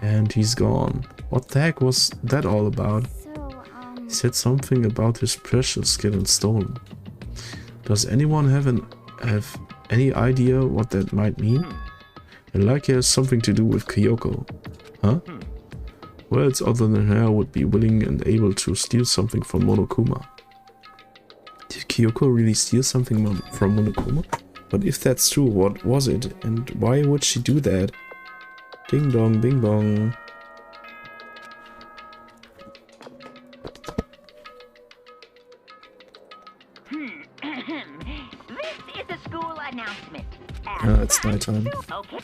And he's gone. What the heck was that all about? So, He said something about his precious getting stolen. Does anyone have any idea what that might mean? And like it has something to do with Kyoko. Huh? Who else other than her would be willing and able to steal something from Monokuma? Did Kyoko really steal something from Monokuma? But if that's true, what was it? And why would she do that? Ding dong, bing bong. this is a school announcement. It's nighttime. Okay.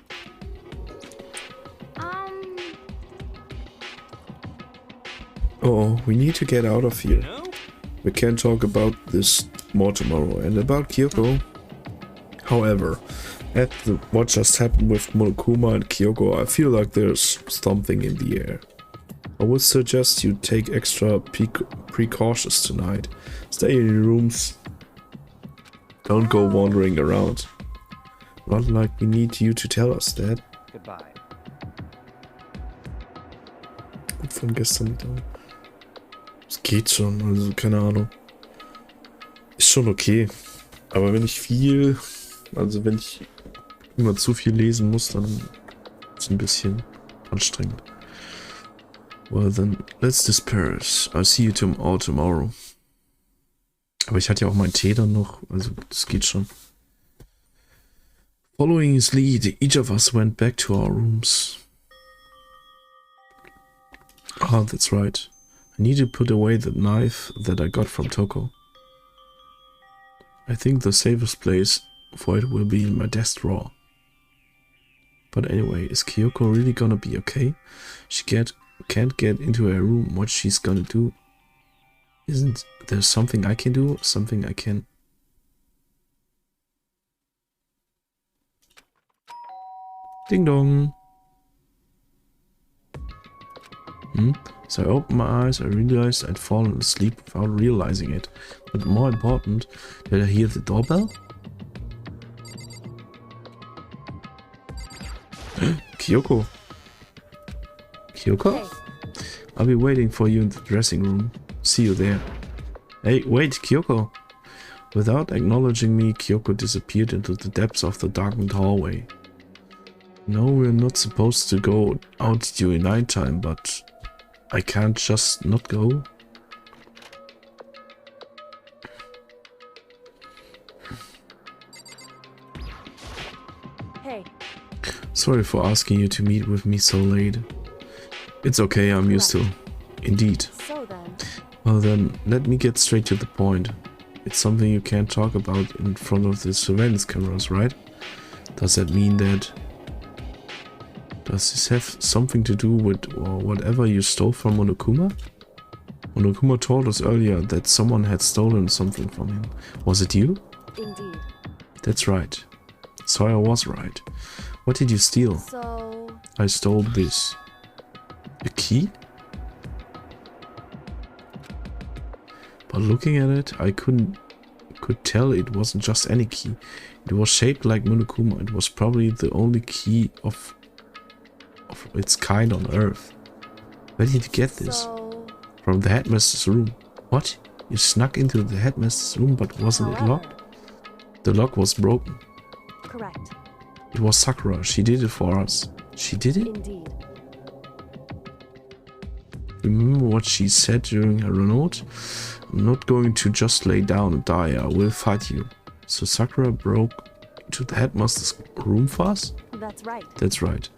Oh, we need to get out of here. No? We can talk about this more tomorrow and about Kyoko. However, after what just happened with Monokuma and Kyoko, I feel like there's something in the air. I would suggest you take extra precautions tonight. Stay in your rooms. Don't go wandering around. Not like we need you to tell us that. Goodbye. Gut von gestern nicht an. Es geht schon, also keine Ahnung. Ist schon okay. Aber wenn ich wenn ich immer zu viel lesen muss, dann ist es ein bisschen anstrengend. Well then, let's disperse. I'll see you tomorrow. Aber ich hatte ja auch meinen Tee dann noch, also das geht schon. Following his lead, each of us went back to our rooms. Ah, that's right. I need to put away the knife that I got from Toko. I think the safest place for it will be in my desk drawer. But anyway, is Kyoko really gonna be okay? She can't get into her room. What she's gonna do? Isn't there something I can do? Something I can... Ding dong! So I opened my eyes, I realized I'd fallen asleep without realizing it. But more important, did I hear the doorbell? Kyoko! Kyoko? Hey, I'll be waiting for you in the dressing room. See you there. Hey, wait, Kyoko! Without acknowledging me, Kyoko disappeared into the depths of the darkened hallway. No, we're not supposed to go out during nighttime, but I can't just not go. hey, Sorry for asking you to meet with me so late. It's okay, I'm used to. Indeed. so then, Well then, let me get straight to the point. It's something you can't talk about in front of the surveillance cameras, right? Does that mean that... Does this have something to do with whatever you stole from Monokuma? Monokuma told us earlier that someone had stolen something from him. Was it you? indeed. That's right. So I was right. What did you steal? So, I stole this. A key? But looking at it, I could tell it wasn't just any key. It was shaped like Monokuma. It was probably the only key of its kind on Earth. Where did you get this? so, From the headmaster's room. What? You snuck into the headmaster's room, but wasn't it however, locked? The lock was broken. correct, It was Sakura. She did it for us. She did it? indeed. Remember what she said during her note? I'm not going to just lay down and die. I will fight you. So Sakura broke to the headmaster's room for us? That's right. That's right.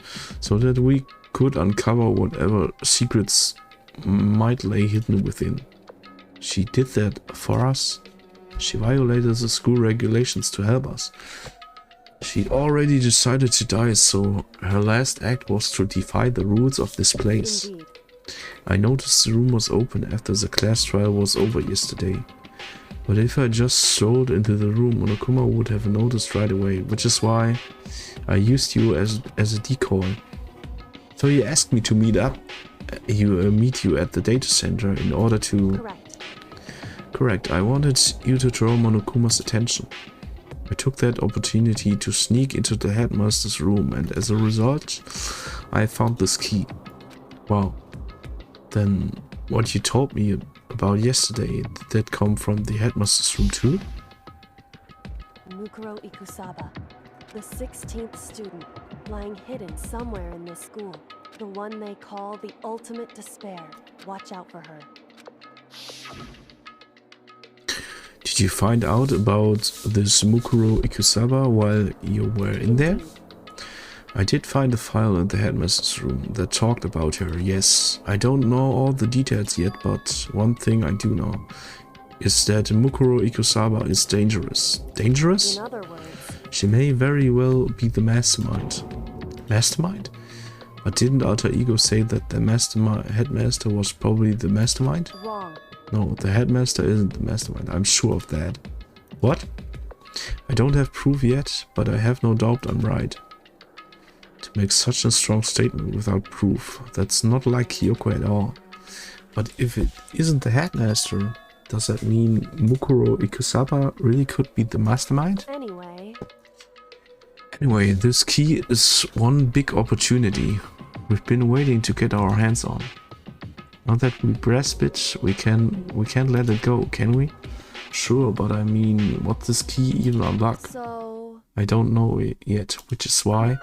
So that we could uncover whatever secrets might lay hidden within. She did that for us. She violated the school regulations to help us. She'd already decided to die, so her last act was to defy the rules of this place. Indeed. I noticed the room was open after the class trial was over yesterday. But if I just strolled into the room, Monokuma would have noticed right away, which is why I used you as a decoy. So you asked me to meet you at the data center in order to... Correct. Correct, I wanted you to draw Monokuma's attention. I took that opportunity to sneak into the headmaster's room, and as a result, I found this key. Wow. Then what you told me about yesterday, did that come from the headmaster's room too? Mukuro Ikusaba, the 16th student, lying hidden somewhere in this school. The one they call the ultimate despair. Watch out for her. Did you find out about this Mukuro Ikusaba while you were in there? I did find a file in the headmaster's room that talked about her, yes. I don't know all the details yet, but one thing I do know is that Mukuro Ikusaba is dangerous. Dangerous? In other words, She may very well be the mastermind. Mastermind? But didn't Alter Ego say that the headmaster was probably the mastermind? wrong. No, the headmaster isn't the mastermind, I'm sure of that. What? I don't have proof yet, but I have no doubt I'm right. To make such a strong statement without proof, that's not like Kyoko at all. But if it isn't the headmaster, does that mean Mukuro Ikusaba really could be the mastermind? Anyway, this key is one big opportunity we've been waiting to get our hands on. Now that we grasp it, we can't let it go, can we? Sure, but I mean, what this key even unlock? So... I don't know it yet, which is why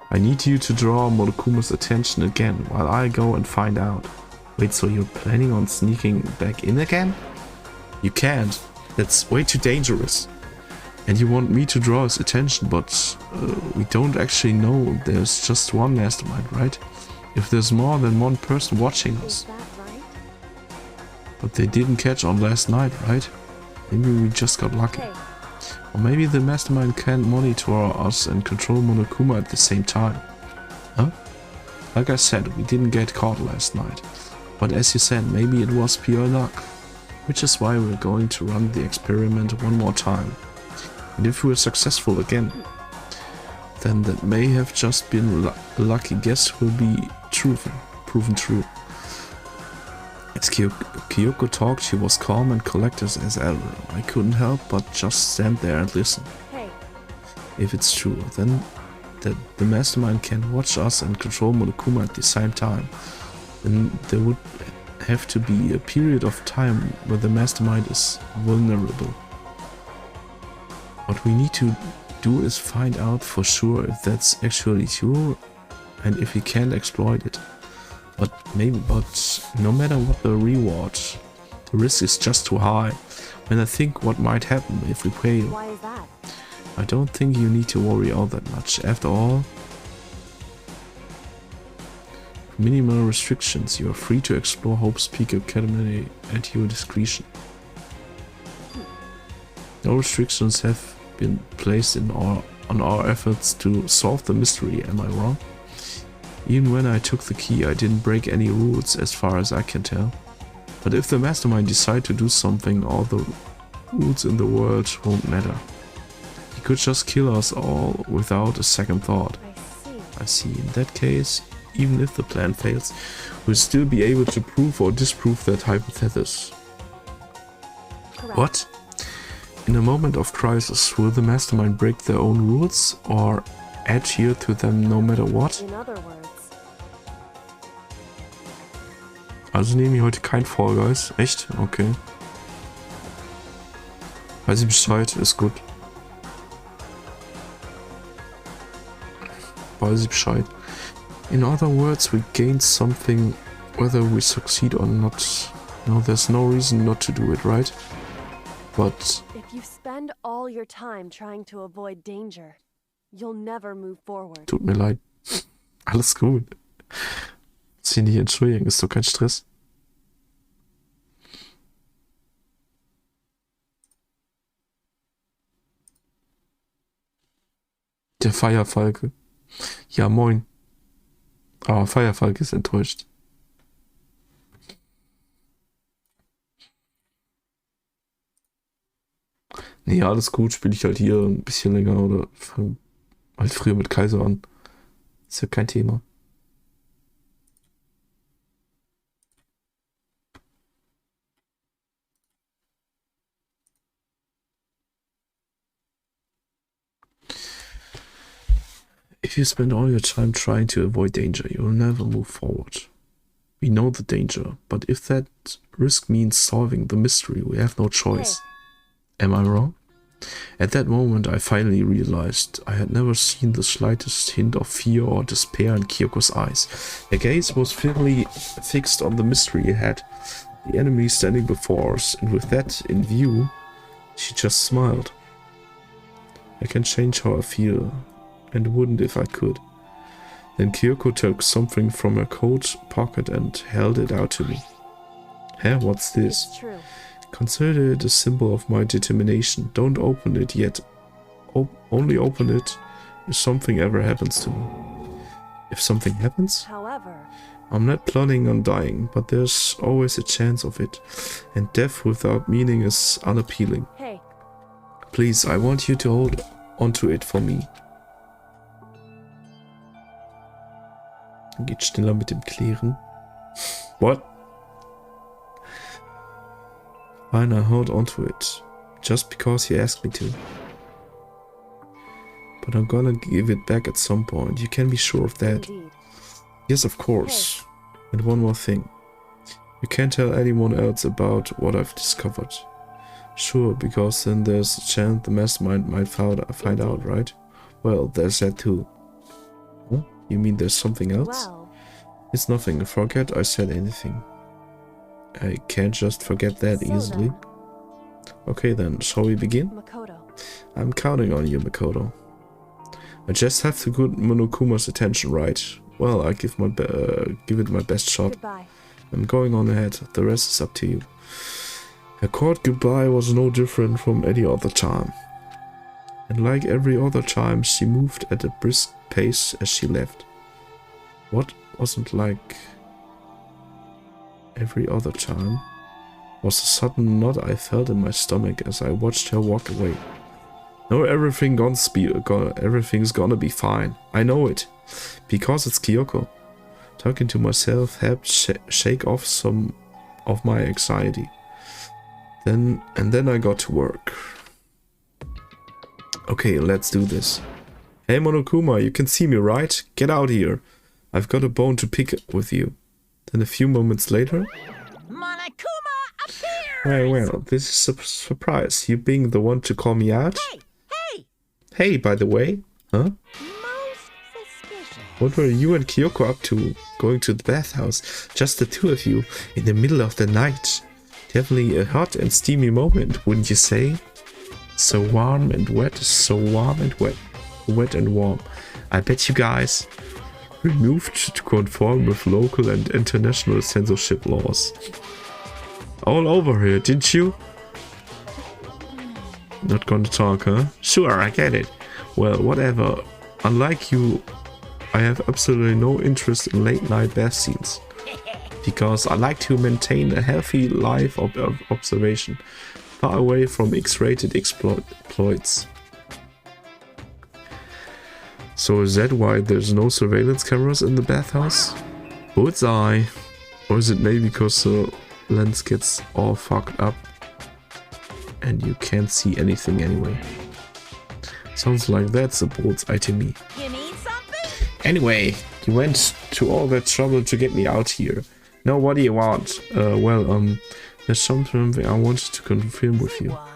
I need you to draw Monokuma's attention again while I go and find out. Wait, so you're planning on sneaking back in again? You can't. That's way too dangerous. And you want me to draw his attention, but we don't actually know there's just one mastermind, right? If there's more than one person watching us. Is that right? But they didn't catch on last night, right? Maybe we just got lucky. Hey, Or maybe the mastermind can't monitor us and control Monokuma at the same time. Huh? Like I said, we didn't get caught last night. But as you said, maybe it was pure luck. Which is why we're going to run the experiment one more time. And if we're successful again, then that may have just been a lucky guess will be proven true. As Kyoko talked, she was calm and collected as ever. I couldn't help but just stand there and listen. hey, If it's true, then that the mastermind can watch us and control Monokuma at the same time, then there would have to be a period of time where the mastermind is vulnerable. What we need to do is find out for sure if that's actually true and if we can exploit it. But no matter what the reward, the risk is just too high. When I think what might happen if we fail, why is that? I don't think you need to worry all that much. After all, minimal restrictions, you are free to explore Hope's Peak Academy at your discretion. No restrictions have been placed on our efforts to solve the mystery, am I wrong? Even when I took the key, I didn't break any rules as far as I can tell. But if the mastermind decides to do something, all the rules in the world won't matter. He could just kill us all without a second thought. I see. I see. In that case, even if the plan fails, we'll still be able to prove or disprove that hypothesis. Correct. What? In a moment of crisis, will the mastermind break their own rules or adhere to them no matter what? In other words, Also nehme ich heute kein Fall Guys. Echt? Okay. Weiß ich Bescheid, ist gut. Weiß ich Bescheid. In other words, we gain something whether we succeed or not. No, there's no reason not to do it, right? But if you spend all all your time trying to avoid danger, you'll never move forward. Tut mir leid. Alles gut. Sie nicht entschuldigen, ist doch kein Stress. Der Feierfalke. Ja, moin. Aber Feierfalke ist enttäuscht. Nee, alles gut, spiele ich halt hier ein bisschen länger oder fang halt früher mit Kaiser an. Ist ja kein Thema. If you spend all your time trying to avoid danger, you'll never move forward. We know the danger, but if that risk means solving the mystery, we have no choice. Am I wrong? At that moment, I finally realized I had never seen the slightest hint of fear or despair in Kyoko's eyes. Her gaze was firmly fixed on the mystery ahead, the enemy standing before us, and with that in view, she just smiled. I can change how I feel, and wouldn't if I could. Then Kyoko took something from her coat pocket and held it out to me. Hey, what's this? It's true. Consider it a symbol of my determination. Don't open it yet. Only open it if something ever happens to me. If something happens? However, I'm not planning on dying, but there's always a chance of it. And death without meaning is unappealing. hey, Please, I want you to hold onto it for me. Geht schneller mit dem Klären. What? Fine, I hold onto it. Just because you asked me to. But I'm gonna give it back at some point. You can be sure of that. indeed. Yes, of course. And one more thing. You can't tell anyone else about what I've discovered. Sure, because then there's a chance the mastermind might find out, right? Well, there's that too. Huh? You mean there's something else? Well, It's nothing. Forget I said anything. I can't just forget that so easily. then, Okay then, shall we begin? Makoto. I'm counting on you, Makoto. I just have to get Monokuma's attention right. Well, I give it my best shot. Goodbye. I'm going on ahead. The rest is up to you. Her court goodbye was no different from any other time. And like every other time, she moved at a brisk pace as she left. What wasn't like every other time was a sudden knot I felt in my stomach as I watched her walk away. No, everything's gonna be fine. I know it. Because it's Kyoko. Talking to myself helped shake off some of my anxiety. Then I got to work. Okay, let's do this. Hey Monokuma, you can see me, right? Get out here. I've got a bone to pick with you. Then a few moments later... Monokuma appears! Well, this is a surprise. You being the one to call me out? Hey! Hey, by the way. Huh? Most suspicious. What were you and Kyoko up to? Going to the bathhouse? Just the two of you, in the middle of the night. Definitely a hot and steamy moment, wouldn't you say? So warm and wet, so warm and wet. Wet and warm. I bet you guys removed to conform with local and international censorship laws. All over here, didn't you? Not gonna talk, huh? Sure, I get it. Well, whatever. Unlike you, I have absolutely no interest in late night bath scenes. Because I like to maintain a healthy life of observation, far away from X-rated exploits. So is that why there's no surveillance cameras in the bathhouse? Bullseye! Or is it maybe because the lens gets all fucked up and you can't see anything anyway? Sounds like that's a bullseye to me. You need something? Anyway, you went to all that trouble to get me out here. Now what do you want? There's something I wanted to confirm with you. What?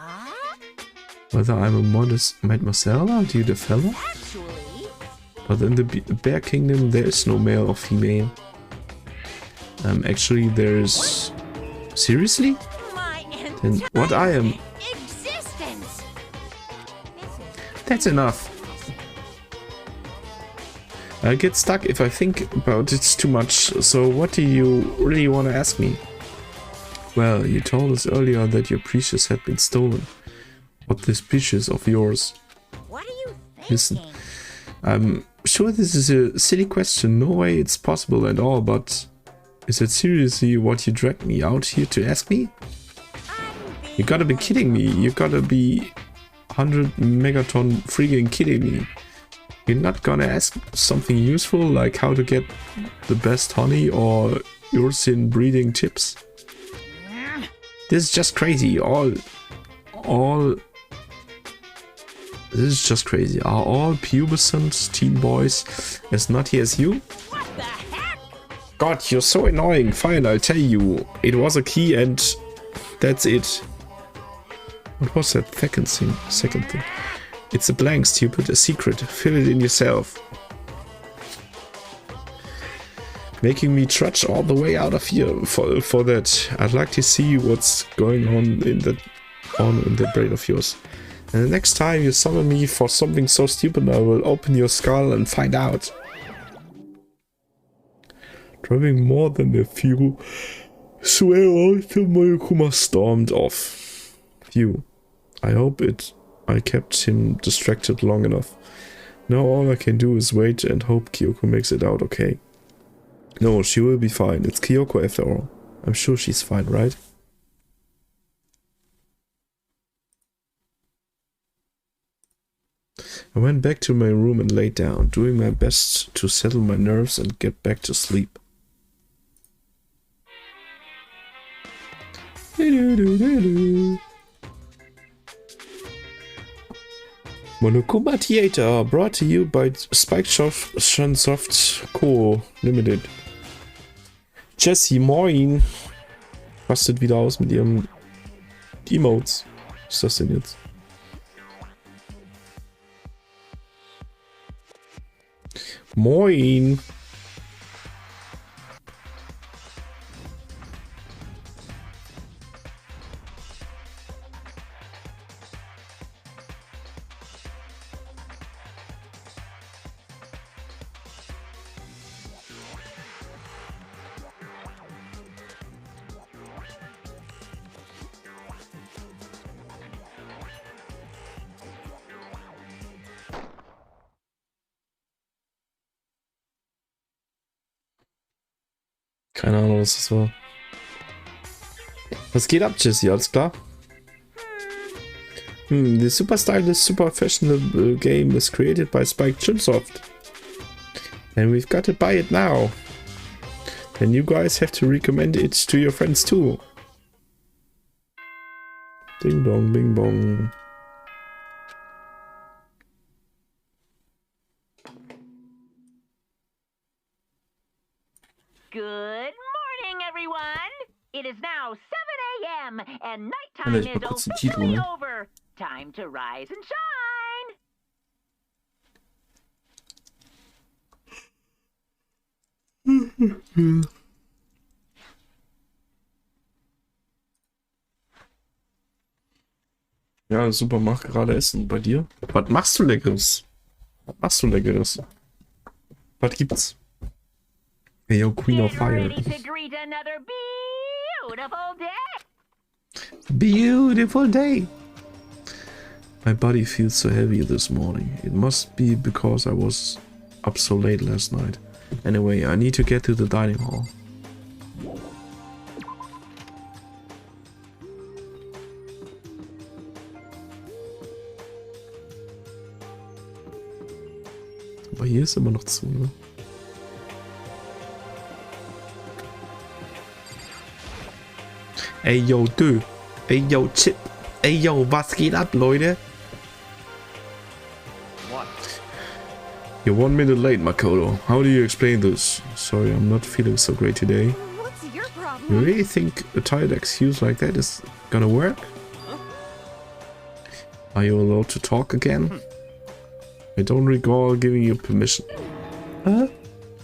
Whether I'm a modest mademoiselle or you the fella? Actually, But in the Bear Kingdom there is no male or female. Actually there's... Seriously? my Then what I am... existence. That's enough. I get stuck if I think about it too much, so what do you really want to ask me? Well, you told us earlier that your precious had been stolen. What this precious of yours? What are you thinking? Listen, I'm sure this is a silly question, no way it's possible at all, but is it seriously what you dragged me out here to ask me? You gotta be kidding me, you gotta be 100 megaton freaking kidding me. You're not gonna ask something useful like how to get the best honey or ursin breeding tips? This is just crazy. This is just crazy. Are all pubescent teen boys as naughty as you? What the heck? God, you're so annoying. Fine, I'll tell you. It was a key and that's it. What was that second thing? It's a blank, stupid. A secret. Fill it in yourself. Making me trudge all the way out of here for that. I'd like to see what's going on in that brain of yours. And the next time you summon me for something so stupid, I will open your skull and find out. Driving more than a few. Swear all till Mukuro stormed off. Phew. I hope I kept him distracted long enough. Now all I can do is wait and hope Kyoko makes it out okay. No, she will be fine. It's Kyoko after all. I'm sure she's fine, right? I went back to my room and laid down, doing my best to settle my nerves and get back to sleep. Monokuma Theater, brought to you by Spike Shunsoft Co. Limited. Jessie, moin! Rastet wieder aus mit ihrem Emotes. Was ist das denn jetzt? Moin! Keine Ahnung, was das war. Was geht ab, Jessie? Alles klar? The super stylish, super fashionable game is created by Spike Chunsoft. And we've got to buy it now. And you guys have to recommend it to your friends too. Ding dong, bing bong. Good morning, everyone. It is now 7 a.m. and Ja, nighttime ich mal kurz is den Titel, officially ne? over. Time to rise and shine. Ja, super, mach gerade Essen. Bei dir? Was machst du Leckeres? Was gibt's? Hey, yo, Queen of Get Fire. ready to greet another beautiful day. Beautiful day. My body feels so heavy this morning. It must be because I was up so late last night. Anyway, I need to get to the dining hall. Aber hier ist immer noch zu, ne? Ey, yo, du. Ey, yo, Chip. Ey, yo, was geht ab, Leute? What? You're 1 minute late, Makoto. How do you explain this? Sorry, I'm not feeling so great today. What's your You problem? really think a tired excuse like that is gonna work? Are you allowed to talk again? I don't recall giving you permission. Huh?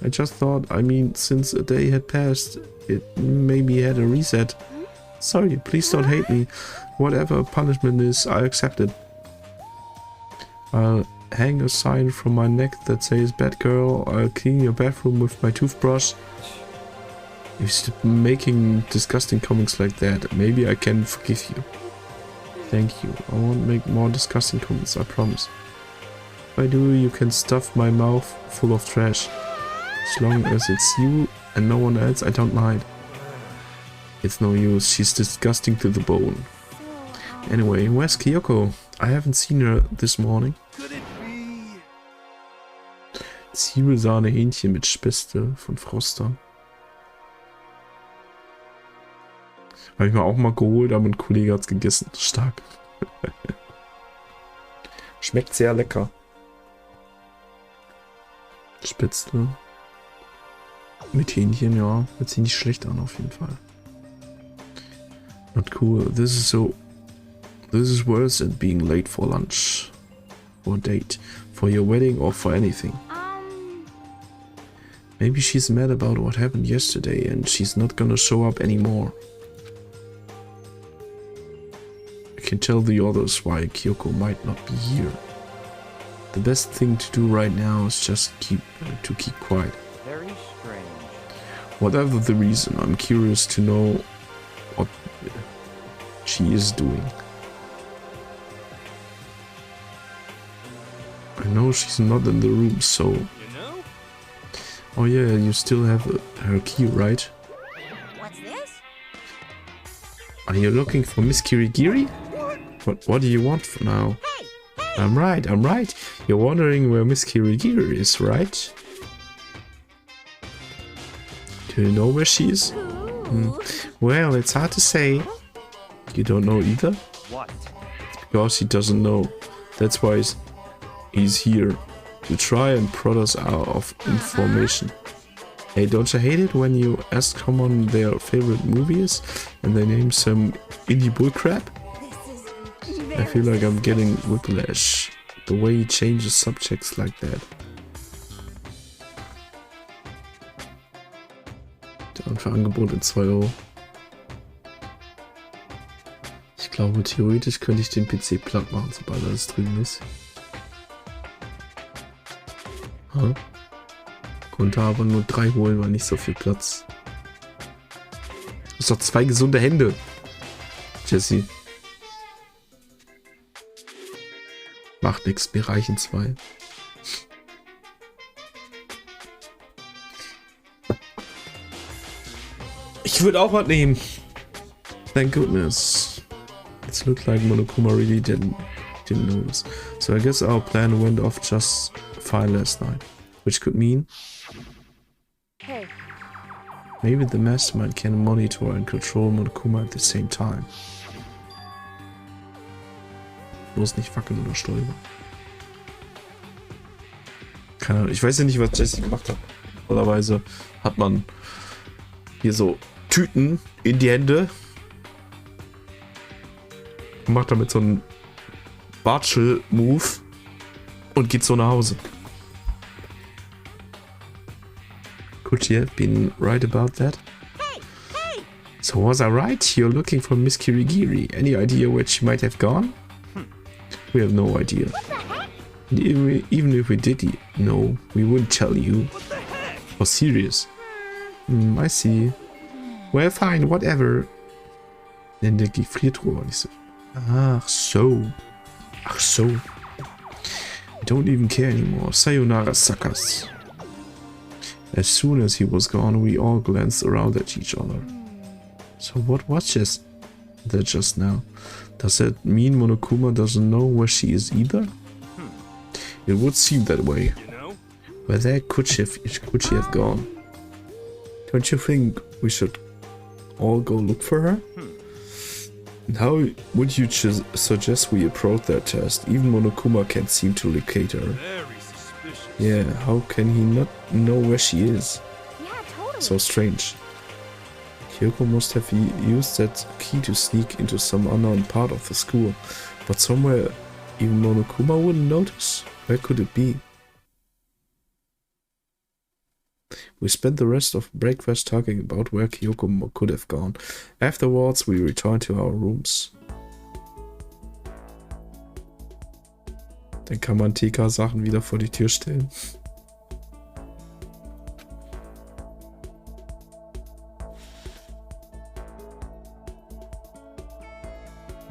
I just thought, I mean, since a day had passed, it maybe had a reset. Sorry, please don't hate me. Whatever punishment is, I accept it. I'll hang a sign from my neck that says bad girl. I'll clean your bathroom with my toothbrush. If you stop making disgusting comments like that, maybe I can forgive you. Thank you. I won't make more disgusting comments, I promise. If I do, you can stuff my mouth full of trash. As long as it's you and no one else, I don't mind. It's no use, she's disgusting to the bone. Anyway, where's Kyoko? I haven't seen her this morning. Could it be? Zwiebelsahne Hähnchen mit Spätzle von Froster. Habe ich mir auch mal geholt, aber ein Kollege hat's gegessen. Stark. Schmeckt sehr lecker. Spätzle. Mit Hähnchen, ja. Hört sich nicht schlecht an auf jeden Fall. Not cool. This is worse than being late for lunch. Or date. For your wedding or for anything. Maybe she's mad about what happened yesterday and she's not gonna show up anymore. I can tell the others why Kyoko might not be here. The best thing to do right now is just keep quiet. Very strange. Whatever the reason, I'm curious to know what she is doing. I know she's not in the room, so... You know? Oh yeah, you still have her key, right? What's this? Are you looking for Miss Kirigiri? What do you want for now? Hey! I'm right. You're wondering where Miss Kirigiri is, right? Do you know where she is? Well, it's hard to say. You don't know either? What? Because he doesn't know. That's why he's here. To try and prod us out of information. Hey, don't you hate it when you ask someone their favorite movie is and they name some indie bullcrap? I feel like I'm getting whiplash. The way he changes subjects like that. Dann für Angebote 2 Euro. Ich glaube, theoretisch könnte ich den PC platt machen, sobald alles drüben ist. Huh? Konnte aber nur 3 holen, weil nicht so viel Platz. Du hast doch 2 gesunde Hände, Jesse. Macht nichts, mir reichen 2. Ich würde auch was nehmen. Thank goodness. It looked like Monokuma really didn't notice. So I guess our plan went off just fine last night. Which could mean... Hey, maybe the mastermind can monitor and control Monokuma at the same time. Bloß nicht wackeln oder stolpern. Keine Ahnung, ich weiß ja nicht, was Jesse gemacht hat. Normalerweise hat man hier so Tüten in die Hände. Macht damit so einen Bartschel-Move und geht so nach Hause. Could she have been right about that? So was I right? You're looking for Miss Kirigiri. Any idea where she might have gone? We have no idea. And even if we did know, we wouldn't tell you. Oh, serious? I see. Well, fine, whatever. In der Gefriertruhe war nicht so. Ach so. Ach so. I don't even care anymore. Sayonara, suckers. As soon as he was gone, we all glanced around at each other. So what was that just now? Does that mean Monokuma doesn't know where she is either? It would seem that way. You know? Where the heck could she have gone? Don't you think we should all go look for her? And how would you suggest we approach that test? Even Monokuma can't seem to locate her. Very suspicious. Yeah, how can he not know where she is? Yeah, totally. So strange. Kyoko must have used that key to sneak into some unknown part of the school, but somewhere even Monokuma wouldn't notice. Where could it be? We spent the rest of breakfast talking about where Kyoko could have gone. Afterwards, we returned to our rooms. Dann kann man TK-Sachen wieder vor die Tür stellen.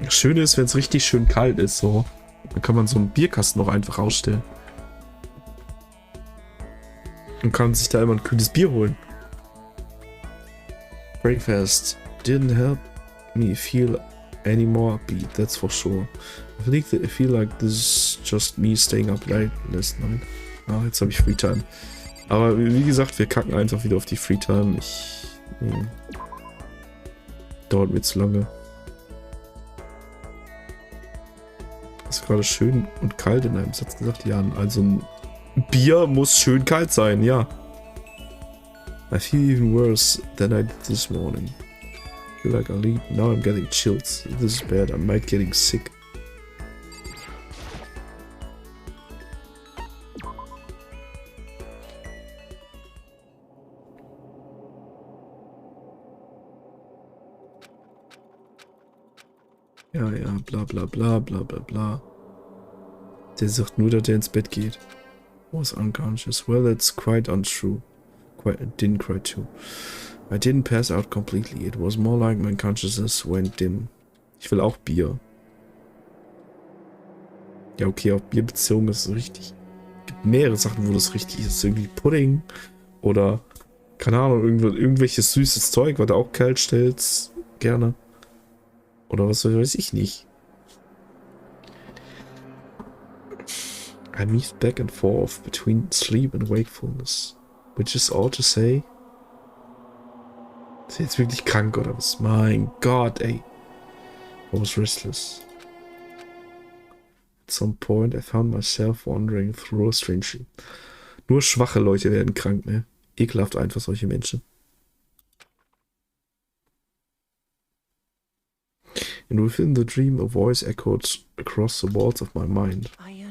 Das Schöne ist, wenn es richtig schön kalt ist, so. Dann kann man so einen Bierkasten noch einfach rausstellen. Und kann sich da immer ein kühles Bier holen. Breakfast didn't help me feel any more upbeat, that's for sure. I feel like this is just me staying up late last night. Ah, jetzt habe ich Freetime. Aber wie gesagt, wir kacken einfach wieder auf die Freetime. Dauert mir zu lange. Hast du gerade schön und kalt in einem Satz gesagt? Ja, also ein Bier muss schön kalt sein, ja. I feel even worse than I did this morning. I feel like now I'm getting chills. This is bad. I might getting sick. Ja, bla bla bla bla bla bla. Der sagt nur, dass er ins Bett geht. Was unconscious. Well, that's quite untrue. Didn't cry too. I didn't pass out completely. It was more like my consciousness went dim. Ich will auch Bier. Ja, okay, auf Bier bezogen ist es richtig. Es gibt mehrere Sachen, wo das richtig ist. Irgendwie Pudding oder, keine Ahnung, irgendwelches süßes Zeug, was du auch kalt stellst. Gerne. Oder was weiß ich nicht. I move back and forth between sleep and wakefulness. Which is all to say. Ist jetzt wirklich krank oder was? Mein Gott, ey. I was restless. At some point I found myself wandering through a strange dream. Nur schwache Leute werden krank, ne? Ekelhaft einfach solche Menschen. And within the dream a voice echoed across the walls of my mind. I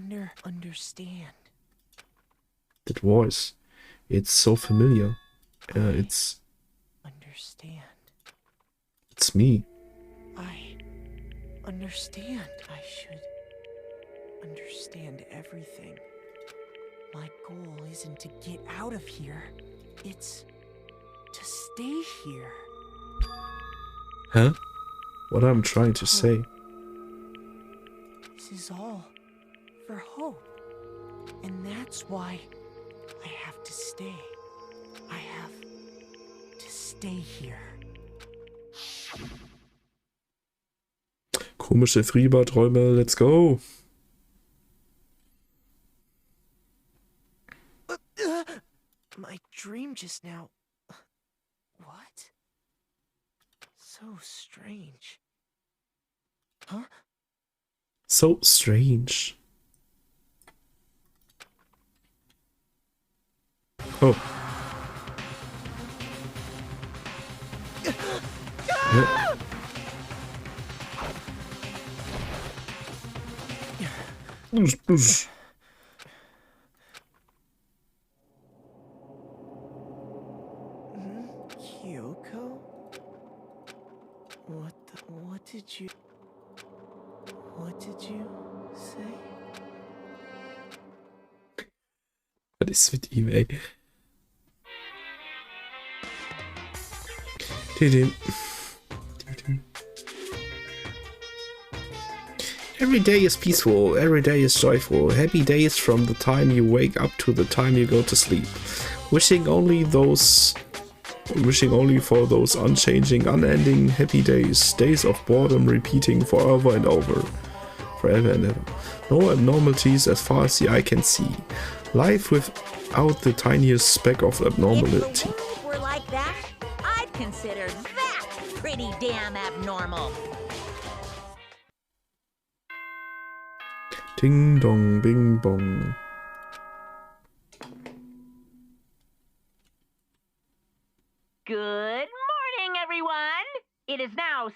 understand. That voice. It's so familiar. It's me. I understand. I should understand everything. My goal isn't to get out of here. It's to stay here. Huh? What I'm trying to say. This is all for hope. And that's why I have to stay. I have to stay here. Komische Frieberträume, let's go. My dream just now. What? So strange. Huh? So strange. Oh. Ja. Kyoko? What did you say? Was ist mit ihm, ey? Every day is peaceful, every day is joyful. Happy days from the time you wake up to the time you go to sleep. Wishing only for those unchanging, unending happy days. Days of boredom repeating forever and over. Forever and ever. No abnormalities as far as the eye can see. Life without the tiniest speck of abnormality. If the world were like that, I'd consider that pretty damn abnormal. Ding dong, bing bong. Good morning, everyone! It is now 7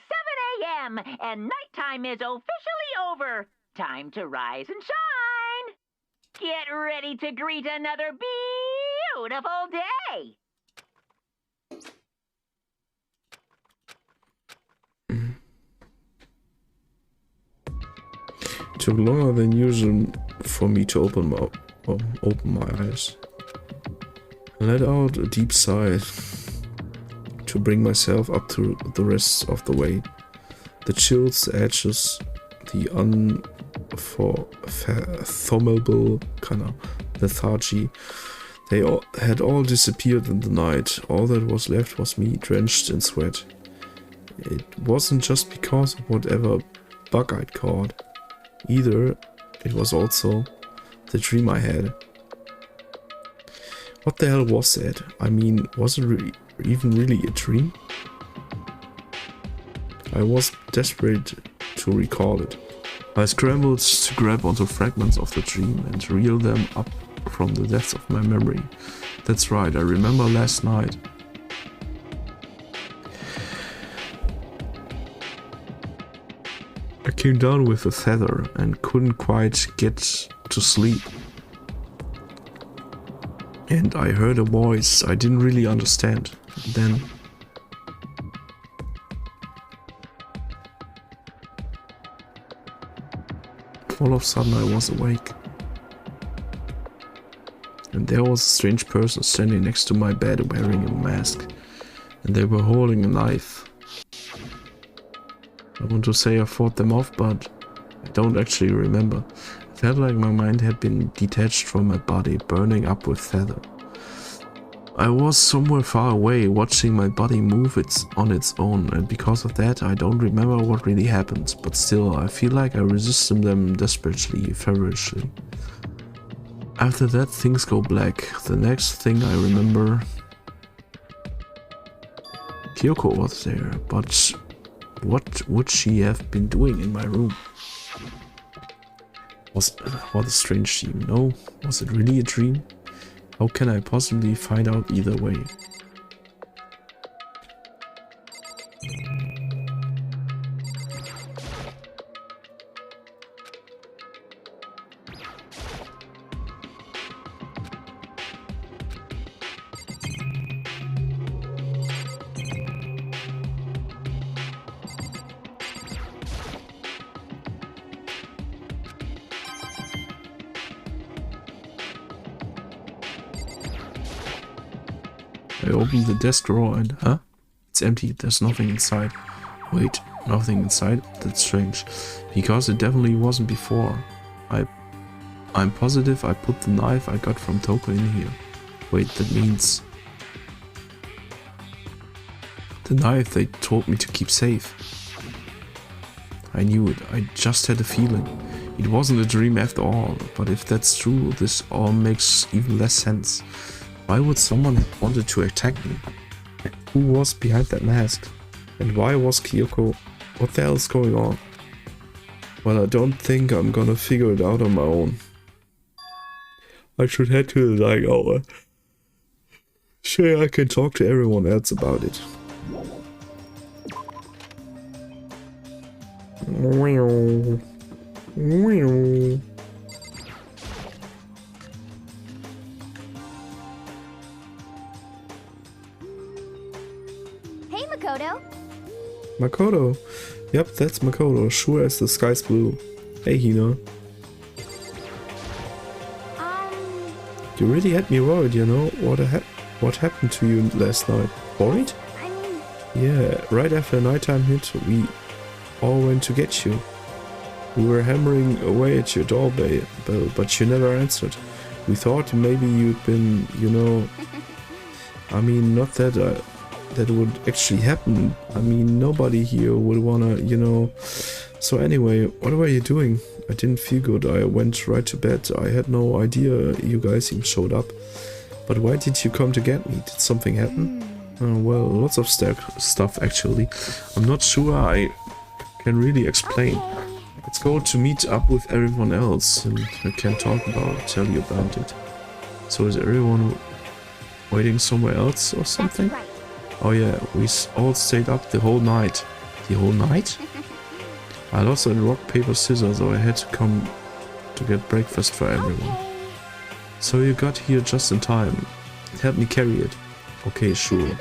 a.m. and nighttime is officially over. Time to rise and shine. Get ready to greet another beautiful day. Took longer than usual for me to open my eyes. I let out a deep sigh to bring myself up to the rest of the way. The chills, the edges, the unfathomable kind of lethargy, they had all disappeared in the night. All that was left was me, drenched in sweat. It wasn't just because of whatever bug I'd caught. Either, it was also the dream I had. What the hell was that? I mean, was it even really a dream? I was desperate to recall it. I scrambled to grab onto fragments of the dream and reel them up from the depths of my memory. That's right, I remember last night. I came down with a feather and couldn't quite get to sleep. And I heard a voice I didn't really understand. Then all of a sudden I was awake. And there was a strange person standing next to my bed wearing a mask. And they were holding a knife. I want to say I fought them off, but I don't actually remember. It felt like my mind had been detached from my body, burning up with feather. I was somewhere far away, watching my body move on its own, and because of that I don't remember what really happened, but still I feel like I resisted them desperately, feverishly. After that things go black. The next thing I remember, Kyoko was there, but what would she have been doing in my room? What a strange dream. No, was it really a dream? How can I possibly find out either way? I opened the desk drawer and, huh? It's empty, there's nothing inside. Wait, nothing inside? That's strange. Because it definitely wasn't before. I'm positive I put the knife I got from Toko in here. Wait, that means... the knife they told me to keep safe. I knew it, I just had a feeling. It wasn't a dream after all, but if that's true, this all makes even less sense. Why would someone have wanted to attack me? Who was behind that mask? And why was Kyoko? What the hell is going on? Well, I don't think I'm gonna figure it out on my own. I should head to the dying hour. Sure, I can talk to everyone else about it. Hey, Makoto. Makoto. Yep, that's Makoto, sure as the sky's blue. Hey, Hina. You really had me worried, you know? What happened to you last night? Worried? I mean... Yeah, right after nighttime hit, we all went to get you. We were hammering away at your doorbell, but you never answered. We thought maybe you'd been, you know... I mean, not that that would actually happen. I mean, nobody here would wanna, you know... So anyway, what were you doing? I didn't feel good. I went right to bed. I had no idea you guys even showed up. But why did you come to get me? Did something happen? Well, lots of stuff actually. I'm not sure I can really explain. Let's go to meet up with everyone else and I can tell you about it. So is everyone waiting somewhere else or something? Right. Oh yeah, we all stayed up the whole night. The whole night? I lost in rock, paper, scissors, so I had to come to get breakfast for everyone. Okay. So you got here just in time. Help me carry it. Okay, sure.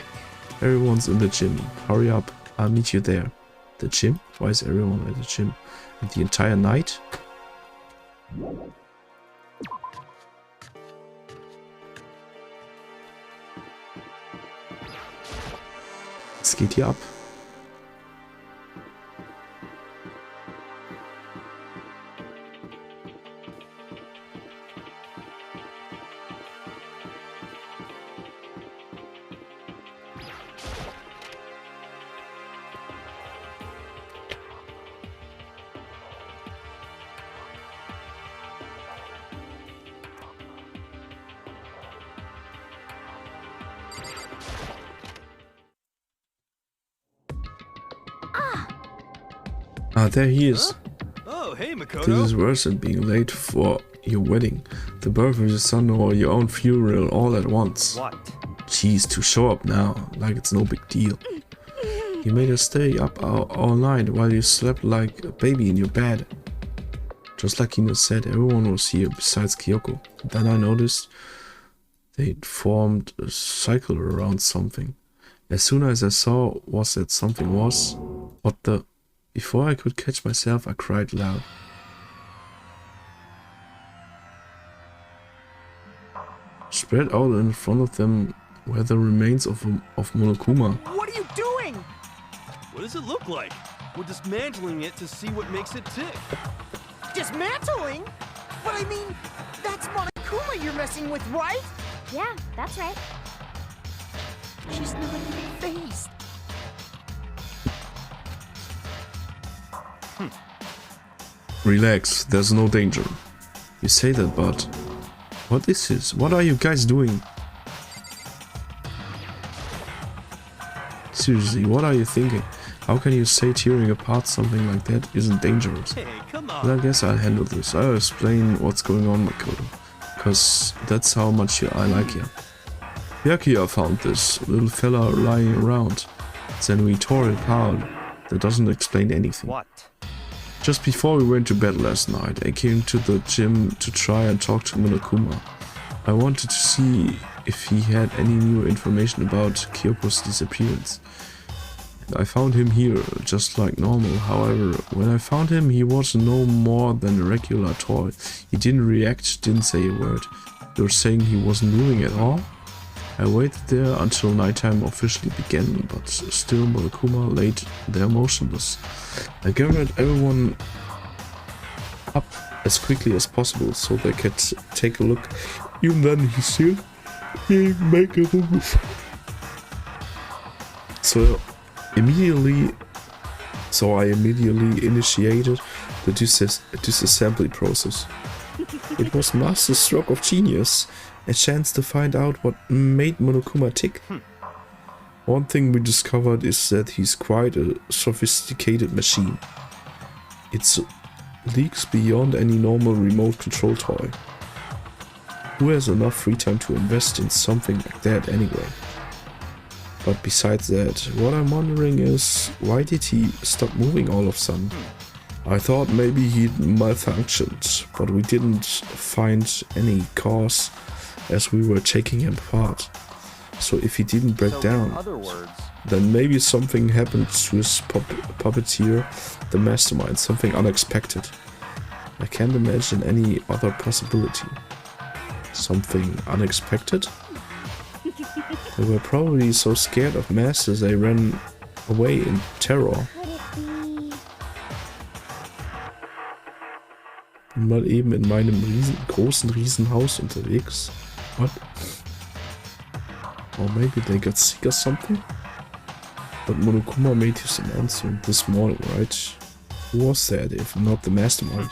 Everyone's in the gym. Hurry up, I'll meet you there. The gym? Why is everyone at the gym? And the entire night? Was geht hier ab? Ah, there he is. Oh, hey, Mukuro. This is worse than being late for your wedding, the birth of your son, or your own funeral all at once. What? Jeez, to show up now, like it's no big deal. You made us stay up all night while you slept like a baby in your bed. Just like Kino said, everyone was here besides Kyoko. Then I noticed they'd formed a cycle around something. As soon as I saw what that something was, what the... Before I could catch myself, I cried loud. Spread out in front of them were the remains of Monokuma. What are you doing? What does it look like? We're dismantling it to see what makes it tick. Dismantling? But I mean, that's Monokuma you're messing with, right? Yeah, that's right. She's not even phased. Relax, there's no danger. You say that, but... What is this? What are you guys doing? Seriously, what are you thinking? How can you say tearing apart something like that isn't dangerous? Hey, come on. Well, I guess I'll handle this. I'll explain what's going on, Makoto. Because that's how much I like you. Byakuya found this little fella lying around. Then we tore it apart. That doesn't explain anything. What? Just before we went to bed last night, I came to the gym to try and talk to Monokuma. I wanted to see if he had any new information about Kyoko's disappearance. And I found him here, just like normal. However, when I found him, he was no more than a regular toy. He didn't react, didn't say a word. You're saying he wasn't moving at all? I waited there until nighttime officially began, but still Monokuma laid there motionless. I gathered everyone up as quickly as possible so they could take a look. Even then he still didn't make a move. So I immediately initiated the disassembly process. It was master stroke of genius. A chance to find out what made Monokuma tick. One thing we discovered is that he's quite a sophisticated machine. It leaks beyond any normal remote control toy. Who has enough free time to invest in something like that anyway? But besides that, what I'm wondering is, why did he stop moving all of a sudden? I thought maybe he'd malfunctioned, but we didn't find any cause as we were taking him apart. So if he didn't break down, in other words, then maybe something happened to his puppeteer, the mastermind, something unexpected. I can't imagine any other possibility. Something unexpected? They were probably so scared of masters they ran away in terror. Could it be... Bin mal eben in meinem großen Riesenhaus unterwegs. What? Or maybe they got sick or something? But Monokuma made his announcement this morning, right? Who was that if not the mastermind?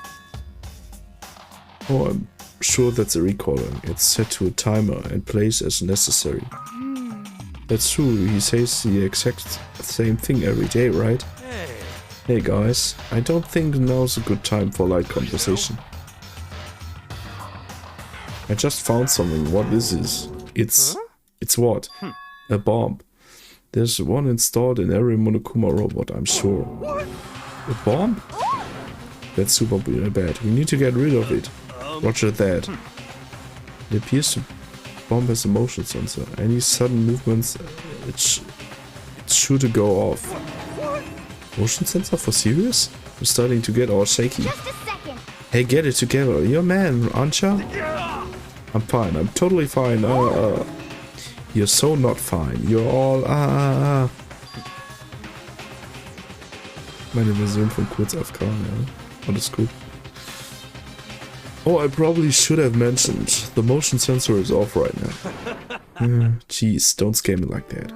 Oh, I'm sure that's a recaller. It's set to a timer and plays as necessary. That's true, he says the exact same thing every day, right? hey, Hey guys, I don't think now's a good time for light conversation. I just found something. What is this? It's what? A bomb. There's one installed in every Monokuma robot, I'm sure. A bomb? That's super bad. We need to get rid of it. Roger that. It appears the bomb has a motion sensor. Any sudden movements, it's sure to go off. Motion sensor for serious? I'm starting to get all shaky. Just a second. Hey, get it together. You're a man, aren't you? I'm fine. I'm totally fine. You're so not fine. You're all Meine Version von kurz AFK, ja. Alles gut. Oh, I probably should have mentioned, the motion sensor is off right now. Jeez, don't scare me like that.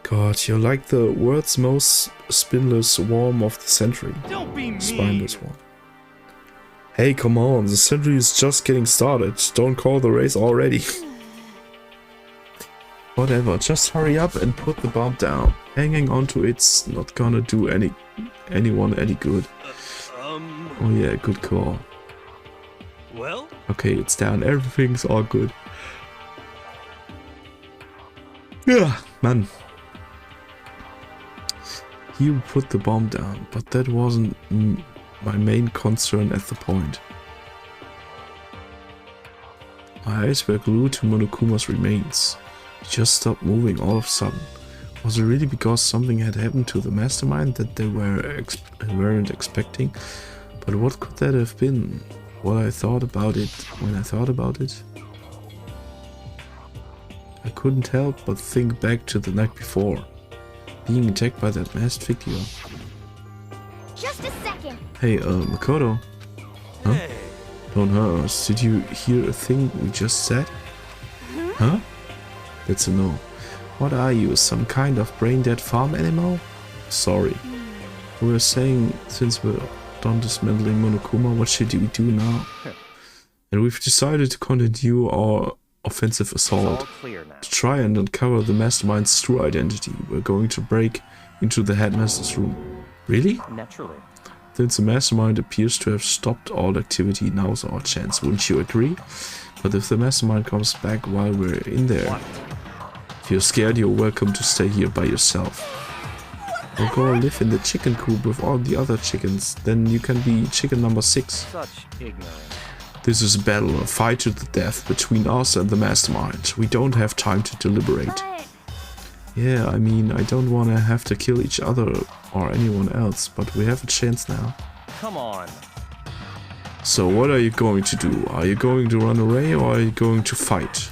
God, you're like the world's most spineless worm of the century. Don't be mean. Spineless one. Hey, come on, the century is just getting started. Don't call the race already. Whatever, just hurry up and put the bomb down. Hanging onto it's not gonna do anyone any good. Oh yeah, good call. Well? Okay, it's down. Everything's all good. Yeah, man. You put the bomb down, but that wasn't my main concern at the point. My eyes were glued to Monokuma's remains. He just stopped moving all of a sudden. Was it really because something had happened to the mastermind that they weren't expecting? But what could that have been? What I thought about it when I thought about it? I couldn't help but think back to the night before. Being attacked by that masked figure. Just a second. Hey, Mukuro. Huh? Hey. Don't hurt us. Did you hear a thing we just said? Huh? That's a no. What are you, some kind of brain-dead farm animal? Sorry. We were saying, since we're done dismantling Monokuma, what should we do now? And we've decided to continue our offensive assault. To try and uncover the mastermind's true identity, we're going to break into the headmaster's room. Really? Naturally. Since the mastermind appears to have stopped all activity, now's our chance, wouldn't you agree? But if the mastermind comes back while we're in there, if you're scared, you're welcome to stay here by yourself. Or go live in the chicken coop with all the other chickens, then you can be chicken number 6. Such ignorance. This is a battle, a fight to the death between us and the mastermind. We don't have time to deliberate. But Yeah, I mean, I don't want to have to kill each other or anyone else, but we have a chance now. Come on. So what are you going to do? Are you going to run away or are you going to fight?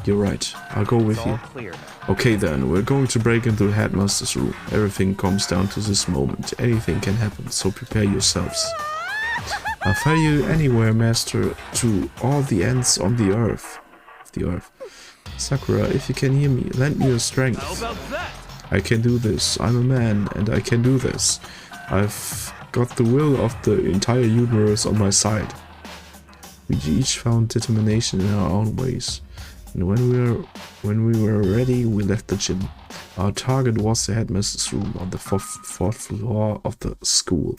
You're right, I'll go with It's all you. clear now. Okay then, we're going to break into the headmaster's room. Everything comes down to this moment. Anything can happen, so prepare yourselves. I'll follow you anywhere, master, to all the ends on the earth. Sakura, if you can hear me, lend me your strength. How about that? I can do this. I'm a man, and I can do this. I've got the will of the entire universe on my side. We each found determination in our own ways. And when we were ready, we left the gym. Our target was the headmaster's room on the fourth floor of the school.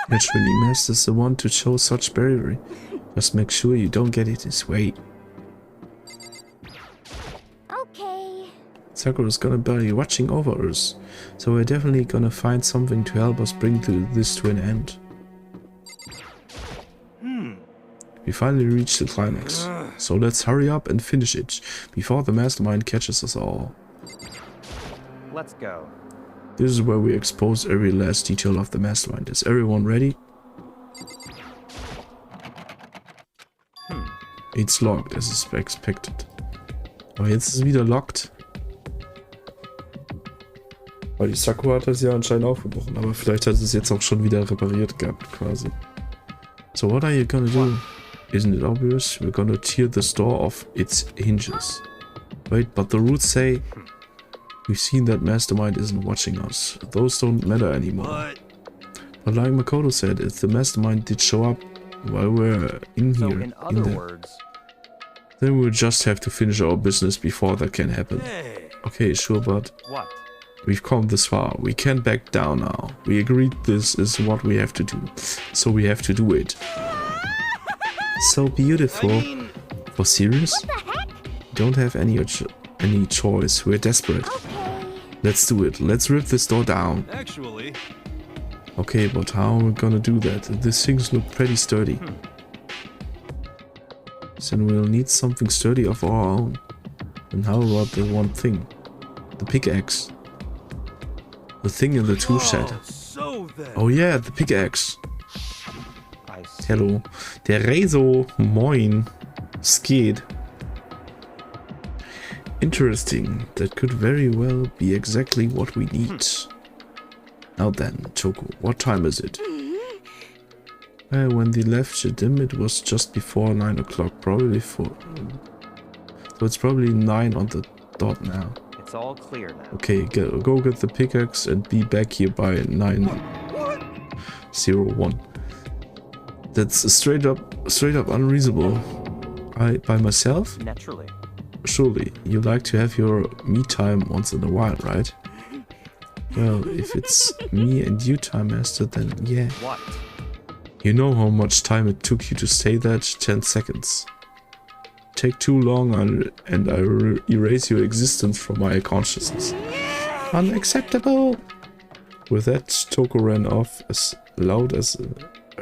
Naturally, Master's the one to show such bravery. Just make sure you don't get it his way. okay. Sakura's gonna be watching over us, so we're definitely gonna find something to help us bring this to an end. We finally reached the climax, so let's hurry up and finish it, before the mastermind catches us all. Let's go. This is where we expose every last detail of the mastermind. Is everyone ready? It's locked, as is expected. Aber jetzt ist es wieder locked. Weil die Sakura hat das ja anscheinend aufgebrochen, aber vielleicht hat es jetzt auch schon wieder repariert gehabt, quasi. So what are you gonna do? Isn't it obvious? We're gonna tear this door off its hinges. Wait, but the rules say... We've seen that mastermind isn't watching us. Those don't matter anymore. But like Makoto said, if the mastermind did show up while we're in So here, in other words, then we'll just have to finish our business before that can happen. Hey. Okay, sure, but what? we've come this far. We can't back down now. We agreed this is what we have to do, so we have to do it. So beautiful. For serious? Don't have any choice. We're desperate. Okay. Let's do it. Let's rip this door down. Actually, Okay, but how are we gonna do that? These things look pretty sturdy. Then we'll need something sturdy of our own. And how about the one thing? The pickaxe. The thing in the tool shed. so then. Oh yeah, the pickaxe. I see. Hello. Der Rezo. Moin. Skid. Interesting. That could very well be exactly what we need. Now then, Choco, what time is it? When they left Shadim, it was just before 9 o'clock, probably so it's probably 9 on the dot now. It's all clear now. Okay, go get the pickaxe and be back here by 9:01. That's straight up unreasonable. By myself? Naturally. Surely, you like to have your me time once in a while, right? Well, if it's me and you, Time Master, then yeah. What? You know how much time it took you to say that? 10 seconds. Take too long and I will erase your existence from my consciousness. Unacceptable! With that, Toko ran off as loud as a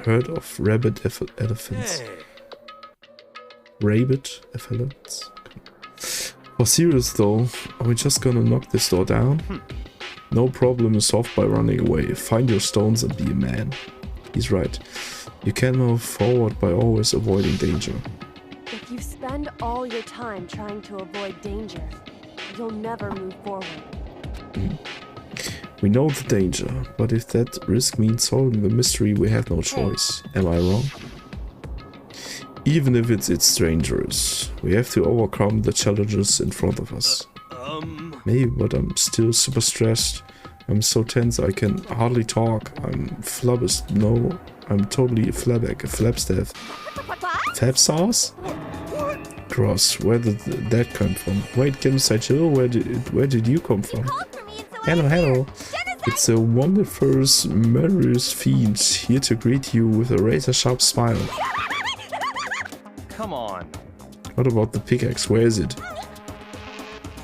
herd of rabid elephants. Hey. Rabid elephants? For serious though, are we just gonna knock this door down? No problem is solved by running away. Find your stones and be a man. He's right. You can move forward by always avoiding danger. If you spend all your time trying to avoid danger, you'll never move forward. We know the danger, but if that risk means solving the mystery, we have no choice. Am I wrong? Even if it's dangerous, we have to overcome the challenges in front of us. Maybe, but I'm still super stressed. I'm so tense I can hardly talk. I'm flubbist. No, I'm totally a flabstaff. Fab sauce? Gross. Where did that come from? Wait, Genocide Hill, where did you come from? Hello. It's a wonderful, murderous fiend here to greet you with a razor-sharp smile. Come on. What about the pickaxe? Where is it?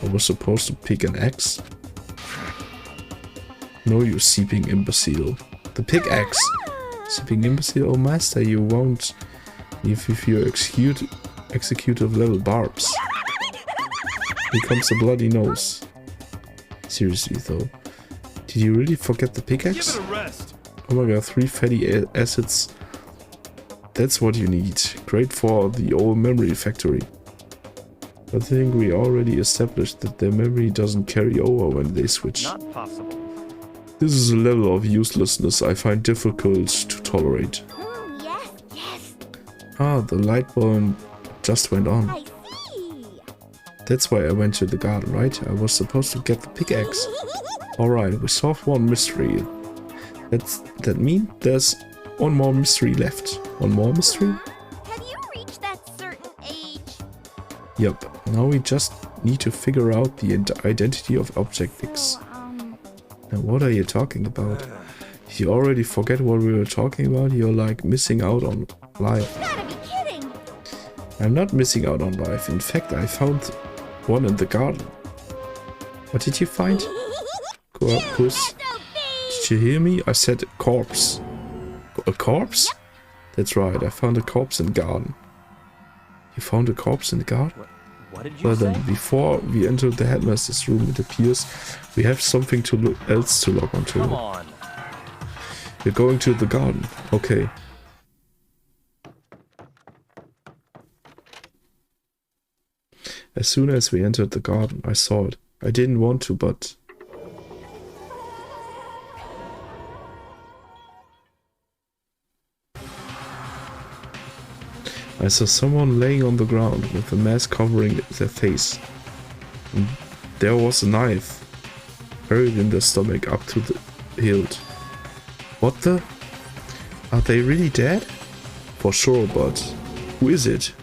I was supposed to pick an axe? No, you seeping imbecile. The pickaxe! Seeping imbecile? Oh, master, you won't if you executive level barbs. Here comes a bloody nose. Seriously though, did you really forget the pickaxe? Give it a rest. Oh my god, 3 fatty acids. That's what you need. Great for the old memory factory. I think we already established that their memory doesn't carry over when they switch. Not possible. This is a level of uselessness I find difficult to tolerate. Yes. Ah, the light bulb just went on. I see. That's why I went to the garden, right? I was supposed to get the pickaxe. Alright, we solved one mystery. That means there's one more mystery left. One more mystery? Have you reached that certain age? Yep. Now we just need to figure out the identity of Object X. Now what are you talking about? Did you already forget what we were talking about? You're like missing out on life. You gotta be kidding. I'm not missing out on life. In fact, I found one in the garden. What did you find? Corpus. Did you hear me? I said corpse. A corpse? Yep. That's right. I found a corpse in the garden. You found a corpse in the garden? What did you Well say? then, before we enter the headmaster's room, it appears we have something else to log onto. Come on. We're going to the garden. Okay. As soon as we entered the garden, I saw it. I didn't want to, but... I saw someone laying on the ground with a mask covering their face. And there was a knife buried in their stomach up to the hilt. What the? Are they really dead? For sure, but who is it?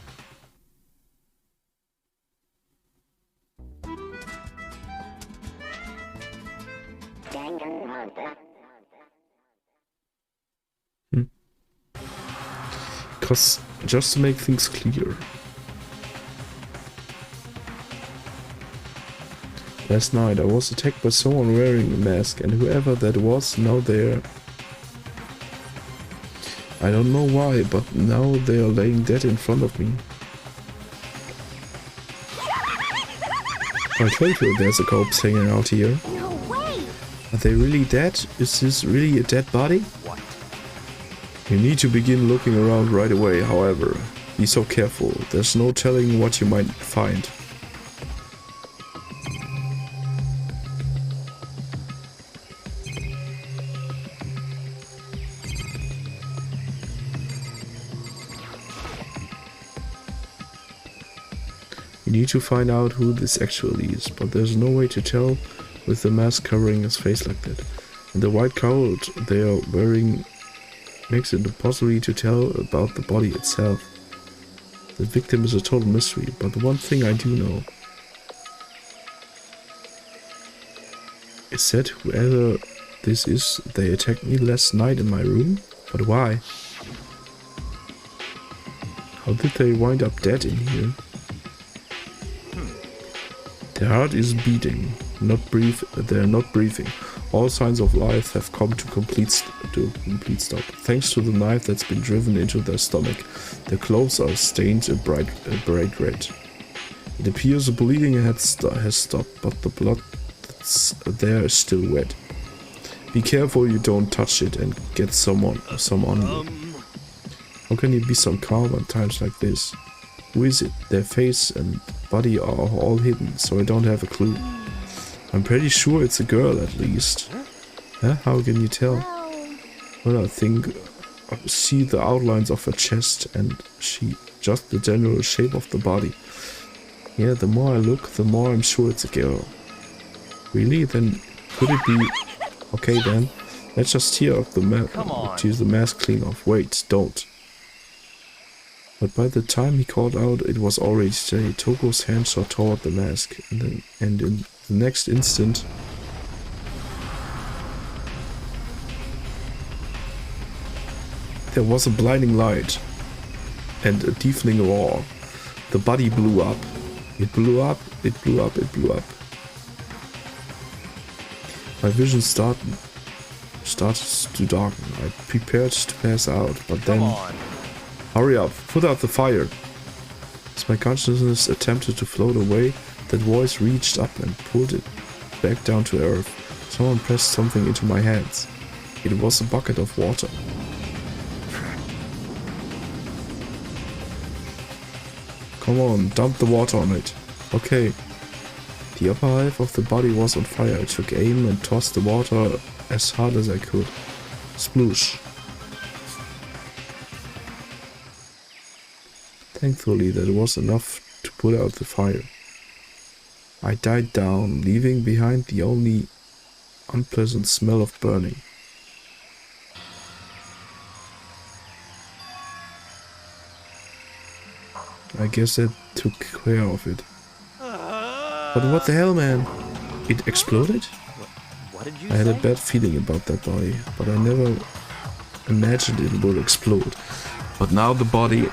Because just to make things clear, last night I was attacked by someone wearing a mask, and whoever that was, now they're... I don't know why, but now they are laying dead in front of me. I told you there's a corpse hanging out here. No way. Are they really dead? Is this really a dead body? What? You need to begin looking around right away, however. Be so careful. There's no telling what you might find. You need to find out who this actually is, but there's no way to tell with the mask covering his face like that. And the white coat they are wearing makes it impossible to tell about the body itself. The victim is a total mystery, but the one thing I do know is that whoever this is, they attacked me last night in my room. But why? How did they wind up dead in here? Their heart is beating, they're not breathing. All signs of life have come to complete stop. Thanks to the knife that's been driven into their stomach, their clothes are stained a bright red. It appears the bleeding has stopped, but the blood that's there is still wet. Be careful you don't touch it and get some on you. How can you be so calm at times like this? Who is it? Their face and body are all hidden, so I don't have a clue. I'm pretty sure it's a girl at least. Huh? How can you tell? Well, I think I see the outlines of her chest and just the general shape of the body. Yeah, the more I look, the more I'm sure it's a girl. Really? Then could it be... Okay then, let's just tear up the mask. Use the mask clean off. Wait, don't. But by the time he called out, it was already day. Togo's hand shot toward the mask, and in the next instant, there was a blinding light and a deafening roar. The body blew up. It blew up, it blew up, it blew up. My vision started to darken. I prepared to pass out, but then... Hurry up, put out the fire. As my consciousness attempted to float away, that voice reached up and pulled it back down to earth. Someone pressed something into my hands. It was a bucket of water. Come on, dump the water on it. Okay. The upper half of the body was on fire. I took aim and tossed the water as hard as I could. Sploosh. Thankfully, that was enough to put out the fire. I died down, leaving behind the only unpleasant smell of burning. I guess that took care of it. But what the hell, man? It exploded? What did you I had say? a bad feeling about that body, but I never imagined it would explode. But now the body...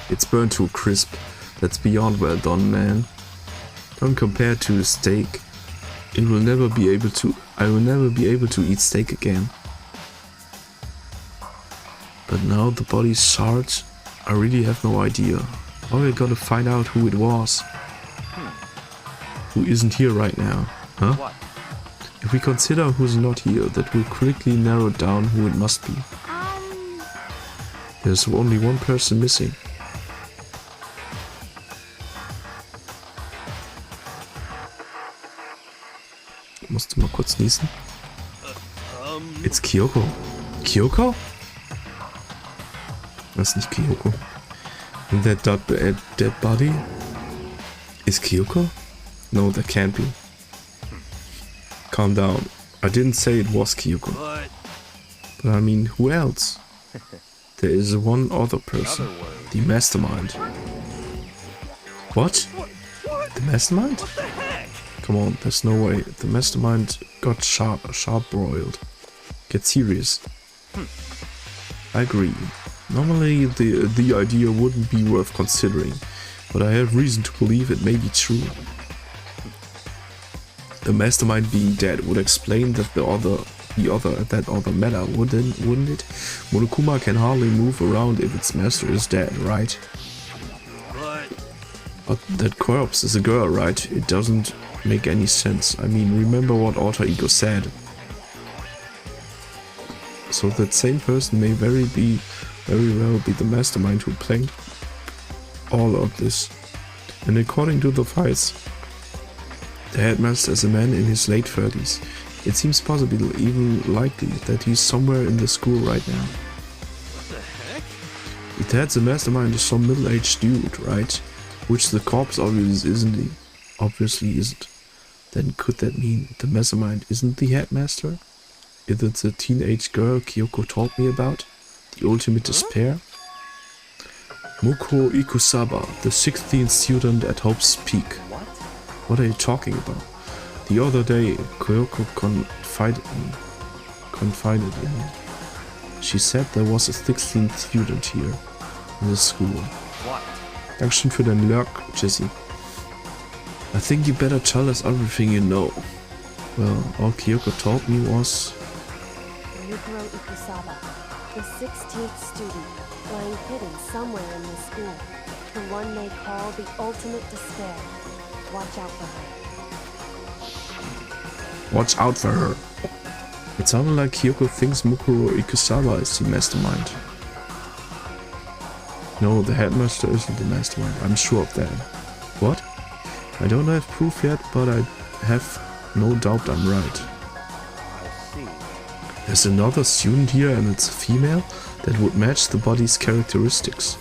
It's burned to a crisp. That's beyond well done, man. Don't compare to a steak. I will never be able to eat steak again. But now the body's charred. I really have no idea. How are we gonna find out who it was? Who isn't here right now, huh? What? If we consider who's not here, that will quickly narrow down who it must be. There's only one person missing. Musste mal kurz niesen. It's Kyoko. Kyoko? Das ist nicht Kyoko. And that dead body is Kyoko? No, that can't be. Calm down. I didn't say it was Kyoko. But I mean, who else? There is one other person. The mastermind. What? The mastermind? Come on, there's no way. The mastermind got sharp-broiled. Get serious. I agree. Normally the idea wouldn't be worth considering, but I have reason to believe it may be true. The mastermind being dead would explain that that other matter, wouldn't it? Monokuma can hardly move around if its master is dead, right? But that corpse is a girl, right? It doesn't make any sense. I mean, remember what Alter Ego said. So that same person may very well be the mastermind who planned all of this. And according to the files, the headmaster is a man in his late 30s. It seems possible, even likely, that he's somewhere in the school right now. What the heck? If that's the mastermind is some middle-aged dude, right? Which the corpse obviously isn't. Then could that mean the mastermind isn't the headmaster? Is it the teenage girl Kyoko told me about? The ultimate despair? Mukuro Ikusaba, the 16th student at Hope's Peak. What? What are you talking about? The other day, Kyoko confided in me. She said there was a 16th student here in the school. What? Dankeschön für dein Lurk, Jesse. I think you better tell us everything you know. Well, all Kyoko told me was... Mukuro Ikusaba, the 16th student, lying hidden somewhere in this school. The one they call the ultimate despair. Watch out for her. Watch out for her. It sounded like Kyoko thinks Mukuro Ikusaba is the mastermind. No, the headmaster isn't the mastermind, I'm sure of that. What? I don't have proof yet, but I have no doubt I'm right. I see. There's another student here and it's a female that would match the body's characteristics.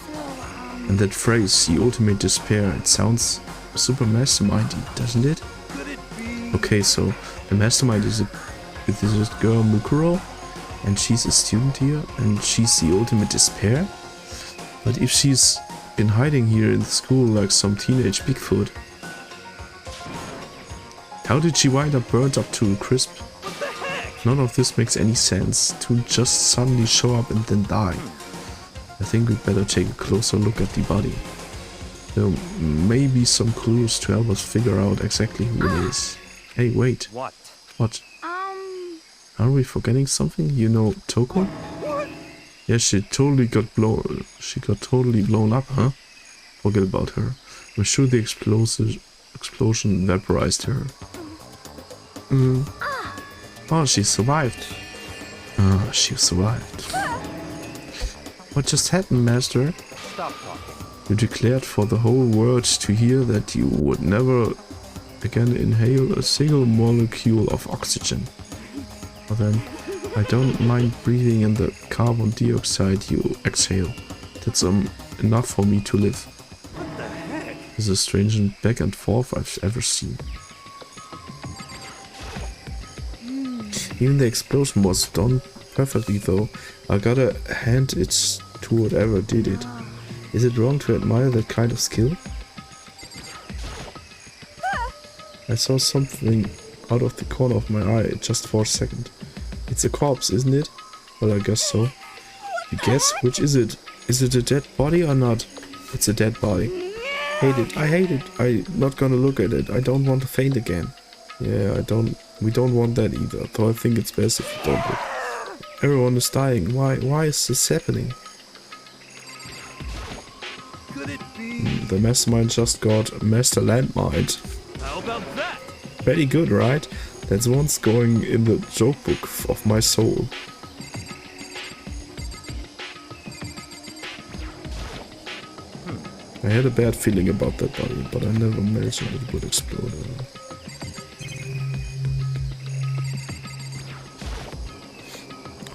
And that phrase, the ultimate despair, it sounds super mastermindy, doesn't it? Could it be? Okay, so the mastermind is this girl Mukuro, and she's a student here, and she's the ultimate despair. But if she's been hiding here in the school like some teenage Bigfoot, how did she wind up burnt up to a crisp? What the heck? None of this makes any sense, to just suddenly show up and then die. I think we'd better take a closer look at the body. There may be some clues to help us figure out exactly who it is. Hey, wait. What? What? Are we forgetting something? You know Toko? Yeah, she got totally blown up, huh? Forget about her. I'm sure the explosion vaporized her. Oh, she survived. She survived. What just happened, Master? Stop talking. You declared for the whole world to hear that you would never again inhale a single molecule of oxygen. Well then, I don't mind breathing in the carbon dioxide you exhale. That's enough for me to live. What the heck? It's the strangest back and forth I've ever seen. Even the explosion was done perfectly though. I gotta hand it to whatever did it. Is it wrong to admire that kind of skill? I saw something out of the corner of my eye just for a second. It's a corpse, isn't it? Well, I guess so. You guess? Which is it? Is it a dead body or not? It's a dead body. Hate it. I hate it. I'm not gonna look at it. I don't want to faint again. Yeah, we don't want that either. Though I think it's best if you don't look. Everyone is dying. Why is this happening? Could it be? The mastermind just got Master Landmine. How about that? Very good, right? That's once going in the joke book of my soul. I had a bad feeling about that body, but I never imagined it would explode.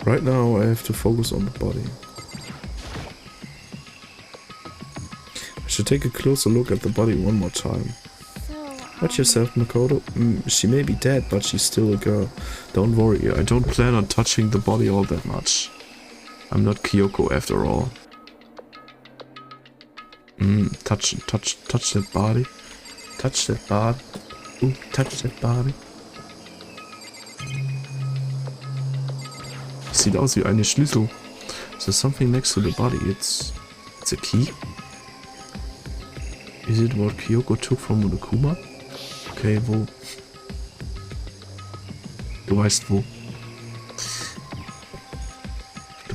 Right now I have to focus on the body. I should take a closer look at the body one more time. Watch yourself, Makoto. She may be dead, but she's still a girl. Don't worry, I don't plan on touching the body all that much. I'm not Kyoko after all. Touch that body. Touch that body. Ooh, touch that body. Sieht aus wie eine Schlüssel. There's something next to the body. It's a key. Is it what Kyoko took from Monokuma? Okay, wo? Du weißt wo.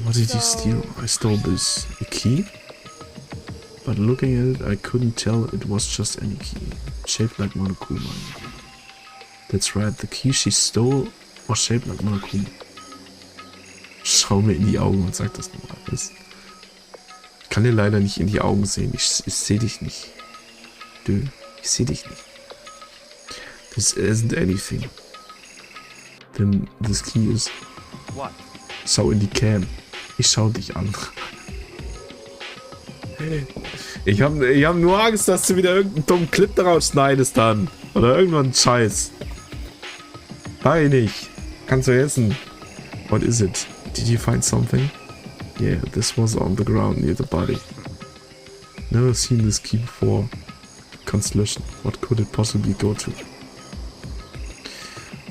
What did you steal? I stole this key, but looking at it, I couldn't tell it was just any key, shaped like Monokuma. That's right, the key she stole was shaped like Mukuro. Schau mir in die Augen und sag das nochmal. Ich kann dir leider nicht in die Augen sehen. Ich sehe dich nicht. Du, ich sehe dich nicht. This isn't anything. Then this key is... What? Schau in die Cam. Ich schau dich an. Ich hab nur Angst, dass du wieder irgendeinen dummen Clip daraus schneidest dann. Oder irgendwann Scheiß. Nein, nicht. Kannst du essen. What is it? Did you find something? Yeah, this was on the ground near the body. Never seen this key before. Constellation. What could it possibly go to?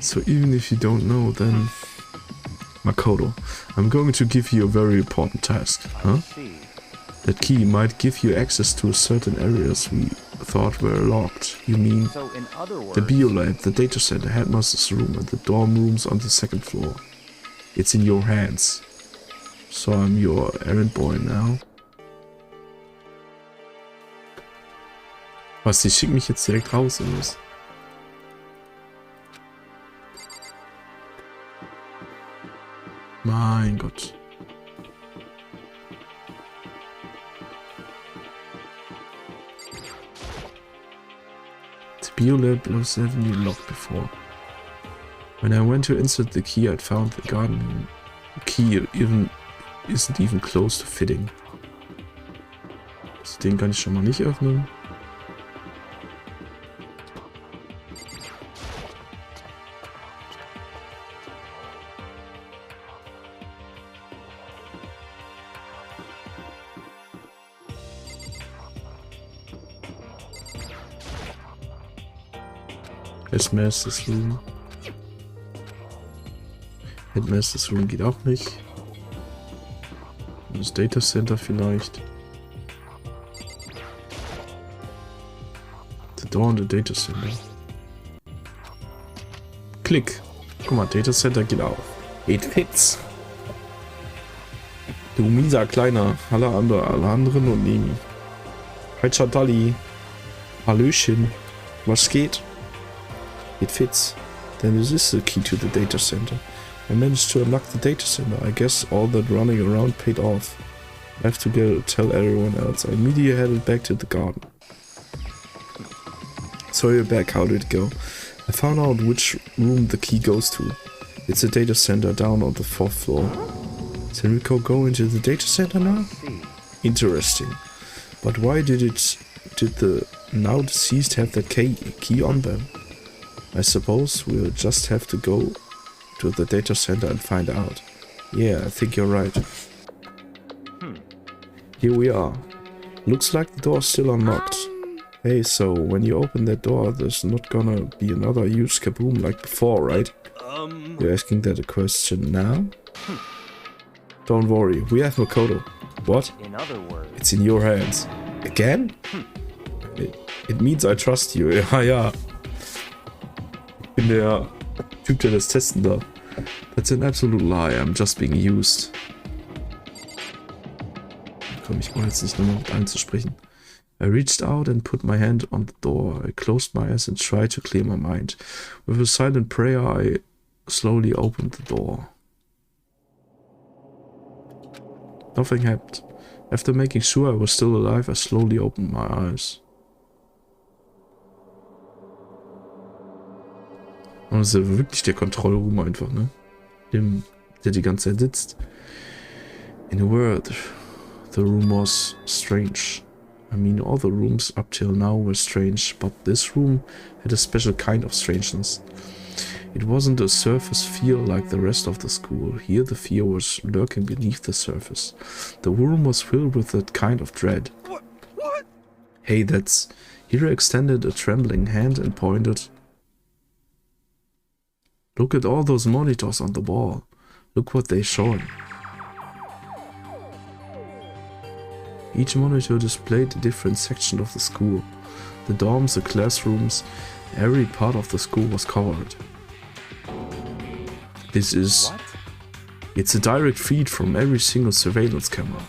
So even if you don't know, then... Makoto, I'm going to give you a very important task. Huh? I see. That key might give you access to certain areas we thought were locked. You mean So in other words, the biolab, the data center, headmaster's room, and the dorm rooms on the second floor. It's in your hands. So I'm your errand boy now. Was, die schicken mich jetzt direkt raus, oder was? Mein Gott. The biolab was heavily locked before. When I went to insert the key, I'd found the garden key isn't even close to fitting. Also den kann ich schon mal nicht öffnen. Headmaster's Room. Headmaster's Room geht auch nicht. Das Data Center vielleicht. The door in the Data Center. Klick. Guck mal, Data Center geht auf. It fits. Du mieser Kleiner. Alle anderen und Nemi. Hi Chantalli. Hallöchen. Was geht? It fits. Then this is the key to the data center. I managed to unlock the data center. I guess all that running around paid off. I have to go tell everyone else. I immediately headed back to the garden. So you're back. How did it go? I found out which room the key goes to. It's a data center down on the 4th floor. Can we go into the data center now? see. Interesting. But why did the now deceased have that key on them? I suppose we'll just have to go to the data center and find out. Yeah, I think you're right. Here we are. Looks like the door's still unlocked. Hey, so when you open that door, there's not gonna be another huge kaboom like before, right? You're asking that a question now? Don't worry, we have Makoto. What? In other words, It's in your hands. Again? It means I trust you. Ja, ja. Ich bin der Typ, der das testen darf. That's an absolute lie. I'm just being used. Komm, ich brauche jetzt nicht nochmal mit allen zu sprechen. I reached out and put my hand on the door. I closed my eyes and tried to clear my mind. With a silent prayer, I slowly opened the door. Nothing happened. After making sure I was still alive, I slowly opened my eyes. Und das ist ja wirklich der Kontrollroom einfach, ne? Der die ganze Zeit sitzt. In a word, the room was strange. I mean, all the rooms up till now were strange, but this room had a special kind of strangeness. It wasn't a surface fear like the rest of the school. Here the fear was lurking beneath the surface. The room was filled with that kind of dread. What? Hey, that's... Hiro extended a trembling hand and pointed. Look at all those monitors on the wall. Look what they're showing. Each monitor displayed a different section of the school. The dorms, the classrooms, every part of the school was covered. This is... what? It's a direct feed from every single surveillance camera.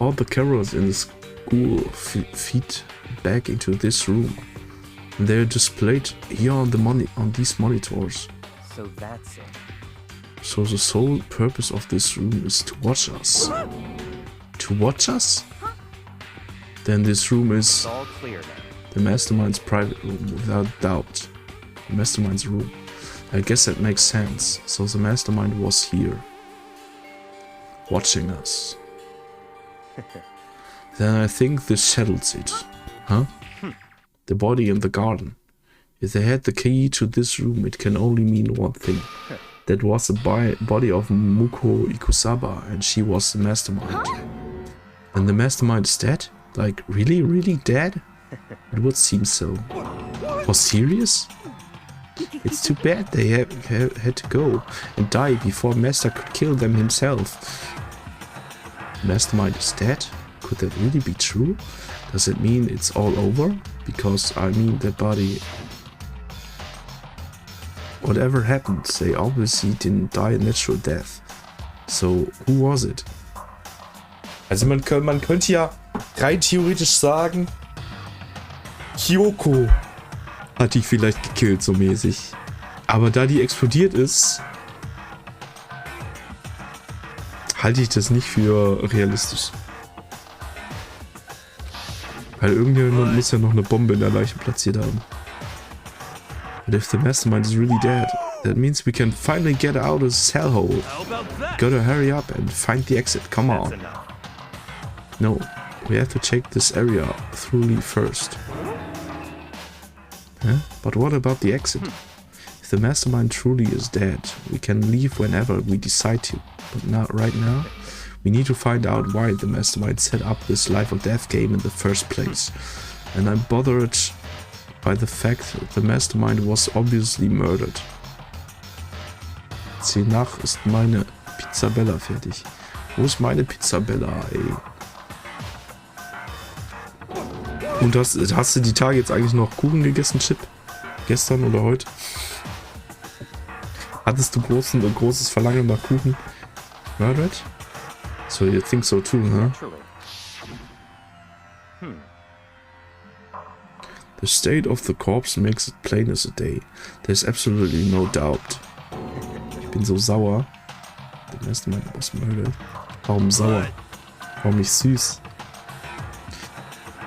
All the cameras in the school feed back into this room. And they are displayed here on these monitors. So that's it. So the sole purpose of this room is to watch us. To watch us? Then this room is It's all clear now. the Mastermind's private room, without doubt. The Mastermind's room. I guess that makes sense. So the Mastermind was here, watching us. Then I think this settles it. Huh? The body in the garden. If they had the key to this room, it can only mean one thing. That was the body of Mukuro Ikusaba, and she was the Mastermind. And the Mastermind is dead? Like, really, really dead? It would seem so. For serious? It's too bad they had to go and die before Master could kill them himself. Mastermind is dead? Could that really be true? Does it mean it's all over? Because, I mean, that body... Whatever happened, they obviously didn't die a natural death. So, who was it? Also man könnte ja rein theoretisch sagen, Kyoko hat die vielleicht gekillt, so mäßig. Aber da die explodiert ist, halte ich das nicht für realistisch. Weil irgendjemand muss ja noch eine Bombe in der Leiche platziert haben. But if the Mastermind is really dead, that means we can finally get out of this hellhole. How about that? Gotta hurry up and find the exit, come That's on. enough. No, we have to check this area thoroughly first. Huh? But what about the exit? If the Mastermind truly is dead, we can leave whenever we decide to. But not right now. We need to find out why the Mastermind set up this life or death game in the first place. And I'm bothered by the fact that the Mastermind was obviously murdered. 10 nach ist meine Pizzabella fertig. Wo ist meine Pizzabella, ey? Und hast du die Tage jetzt eigentlich noch Kuchen gegessen, Chip? Gestern oder heute? Hattest du großes Verlangen nach Kuchen? Murdered? So you think so too, huh? Naturally. The state of the corpse makes it plain as a day. There's absolutely no doubt. Ich bin so sauer. Der Mastermind was murdered. Warum sauer? Warum nicht süß?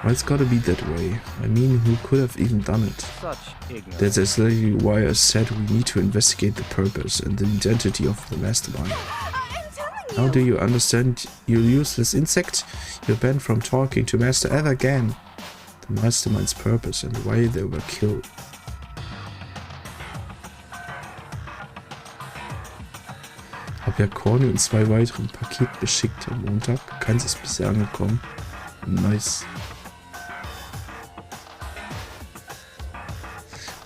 Well, it's gotta be that way. I mean, who could have even done it? Such ignorance. That's exactly why I said we need to investigate the purpose and the identity of the Mastermind. How do you understand, you useless insect? You're banned from talking to Master ever again. The Mastermind's purpose and why they were killed. Hab ja Corny und 2 weiteren Paket beschickt am Montag. Keins ist bisher angekommen. Nice.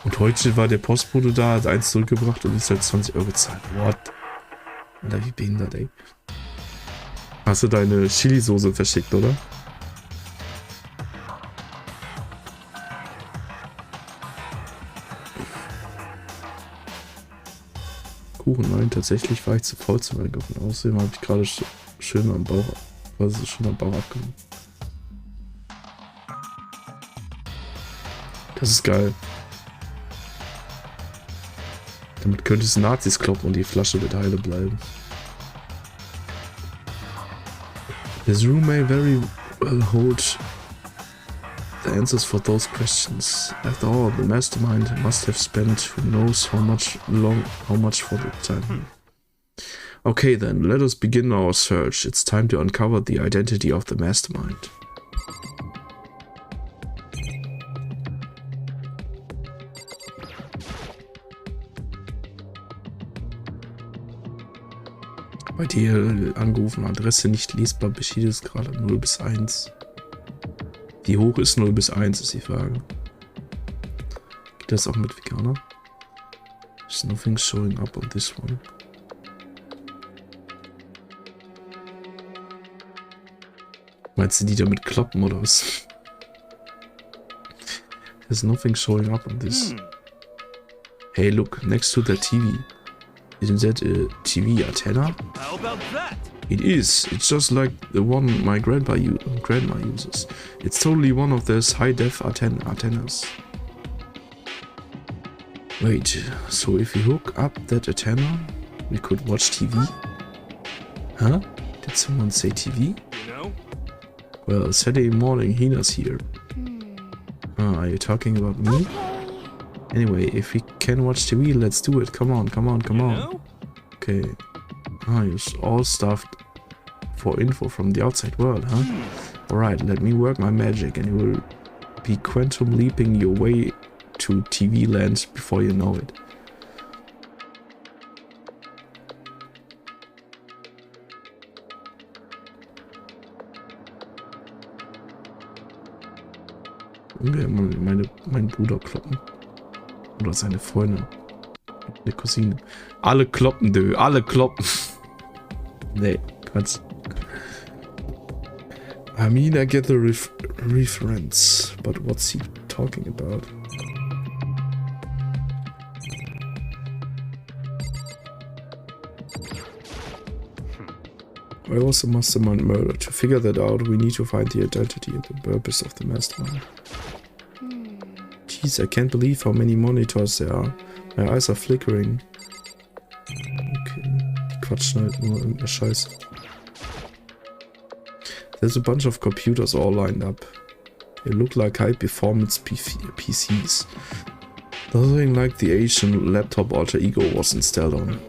Und heute war der Postbote da, hat 1 zurückgebracht und ich soll 20 € zahlen. What? Alter, wie behindert, ey. Hast du deine Chili-Soße verschickt, oder? Kuchen, nein, tatsächlich war ich zu faul zum Einkaufen. Außerdem habe ich gerade schön am Bauch abgenommen. Das ist geil. Damit könnte es Nazis kloppen und die Flasche wird heile bleiben. This room may very well hold the answers for those questions. After all, the Mastermind must have spent who knows how much for the time. Okay then, let us begin our search. It's time to uncover the identity of the Mastermind. Bei dir angerufen, Adresse nicht lesbar, besteht es gerade 0 bis 1. Wie hoch ist 0 bis 1, ist die Frage. Geht das auch mit Veganer? There's nothing showing up on this one. Meinst du die damit kloppen oder was? There's nothing showing up on this. Hey, look, next to the TV. Isn't that a TV antenna? How about that? It is. It's just like the one my grandma uses. It's totally one of those high-def antennas. Wait, so if we hook up that antenna, we could watch TV? Huh? Did someone say TV? You know? Well, Saturday morning, Hina's here. Are you talking about me? Anyway, if we can watch TV, let's do it. Come on, come on, come on. Know? Okay. You're all stuffed for info from the outside world, huh? Alright, let me work my magic and you will be quantum leaping your way to TV land before you know it. Okay, mein Bruder kloppen. Oder seine Freunde. Eine Cousine. Alle kloppen, du. Alle kloppen. Nee, Quatsch. I mean, I get the reference, but what's he talking about? Why was the mastermind murdered? To figure that out, we need to find the identity and the purpose of the mastermind. Jeez, I can't believe how many monitors there are. My eyes are flickering. Okay, die quatschen halt nur irgendeine Scheiße. There's a bunch of computers all lined up. They look like high-performance PCs. Nothing like the Asian laptop alter ego was installed on.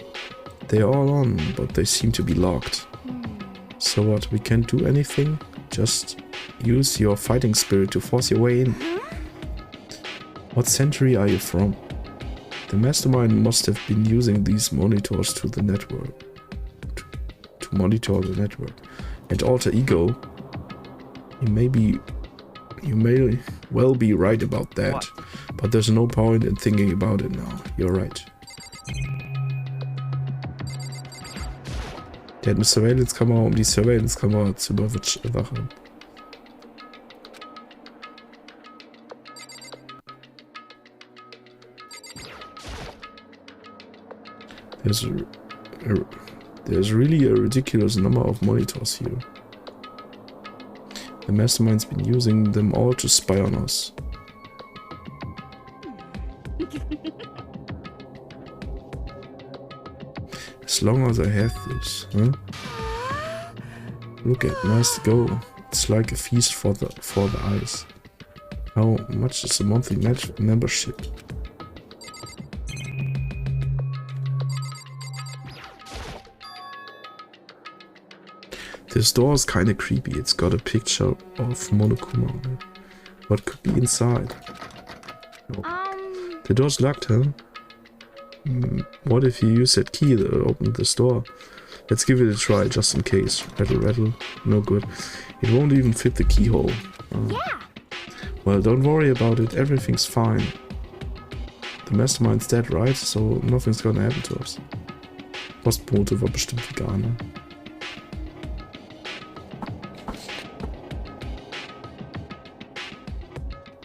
They're all on, but they seem to be locked. So what, we can't do anything? Just use your fighting spirit to force your way in. What century are you from? The mastermind must have been using these monitors to the network. To monitor the network. And alter ego, you may well be right about that. What? But there's no point in thinking about it now. You're right. Der hat eine Surveillance-Kamera, um die Surveillance-Kamera zu überwachen. There's really a ridiculous number of monitors here. The mastermind's been using them all to spy on us. As long as I have this, huh? Look at Master Go. It's like a feast for the eyes. How much is a monthly membership? This door is kinda creepy. It's got a picture of Monokuma. What could be inside? No. The door's locked, huh? What if you use that key that opened this door? Let's give it a try, just in case. Rattle, rattle. No good. It won't even fit the keyhole. Yeah. Well, don't worry about it. Everything's fine. The mastermind's dead, right? So nothing's gonna happen to us. Postbote war bestimmt Veganer.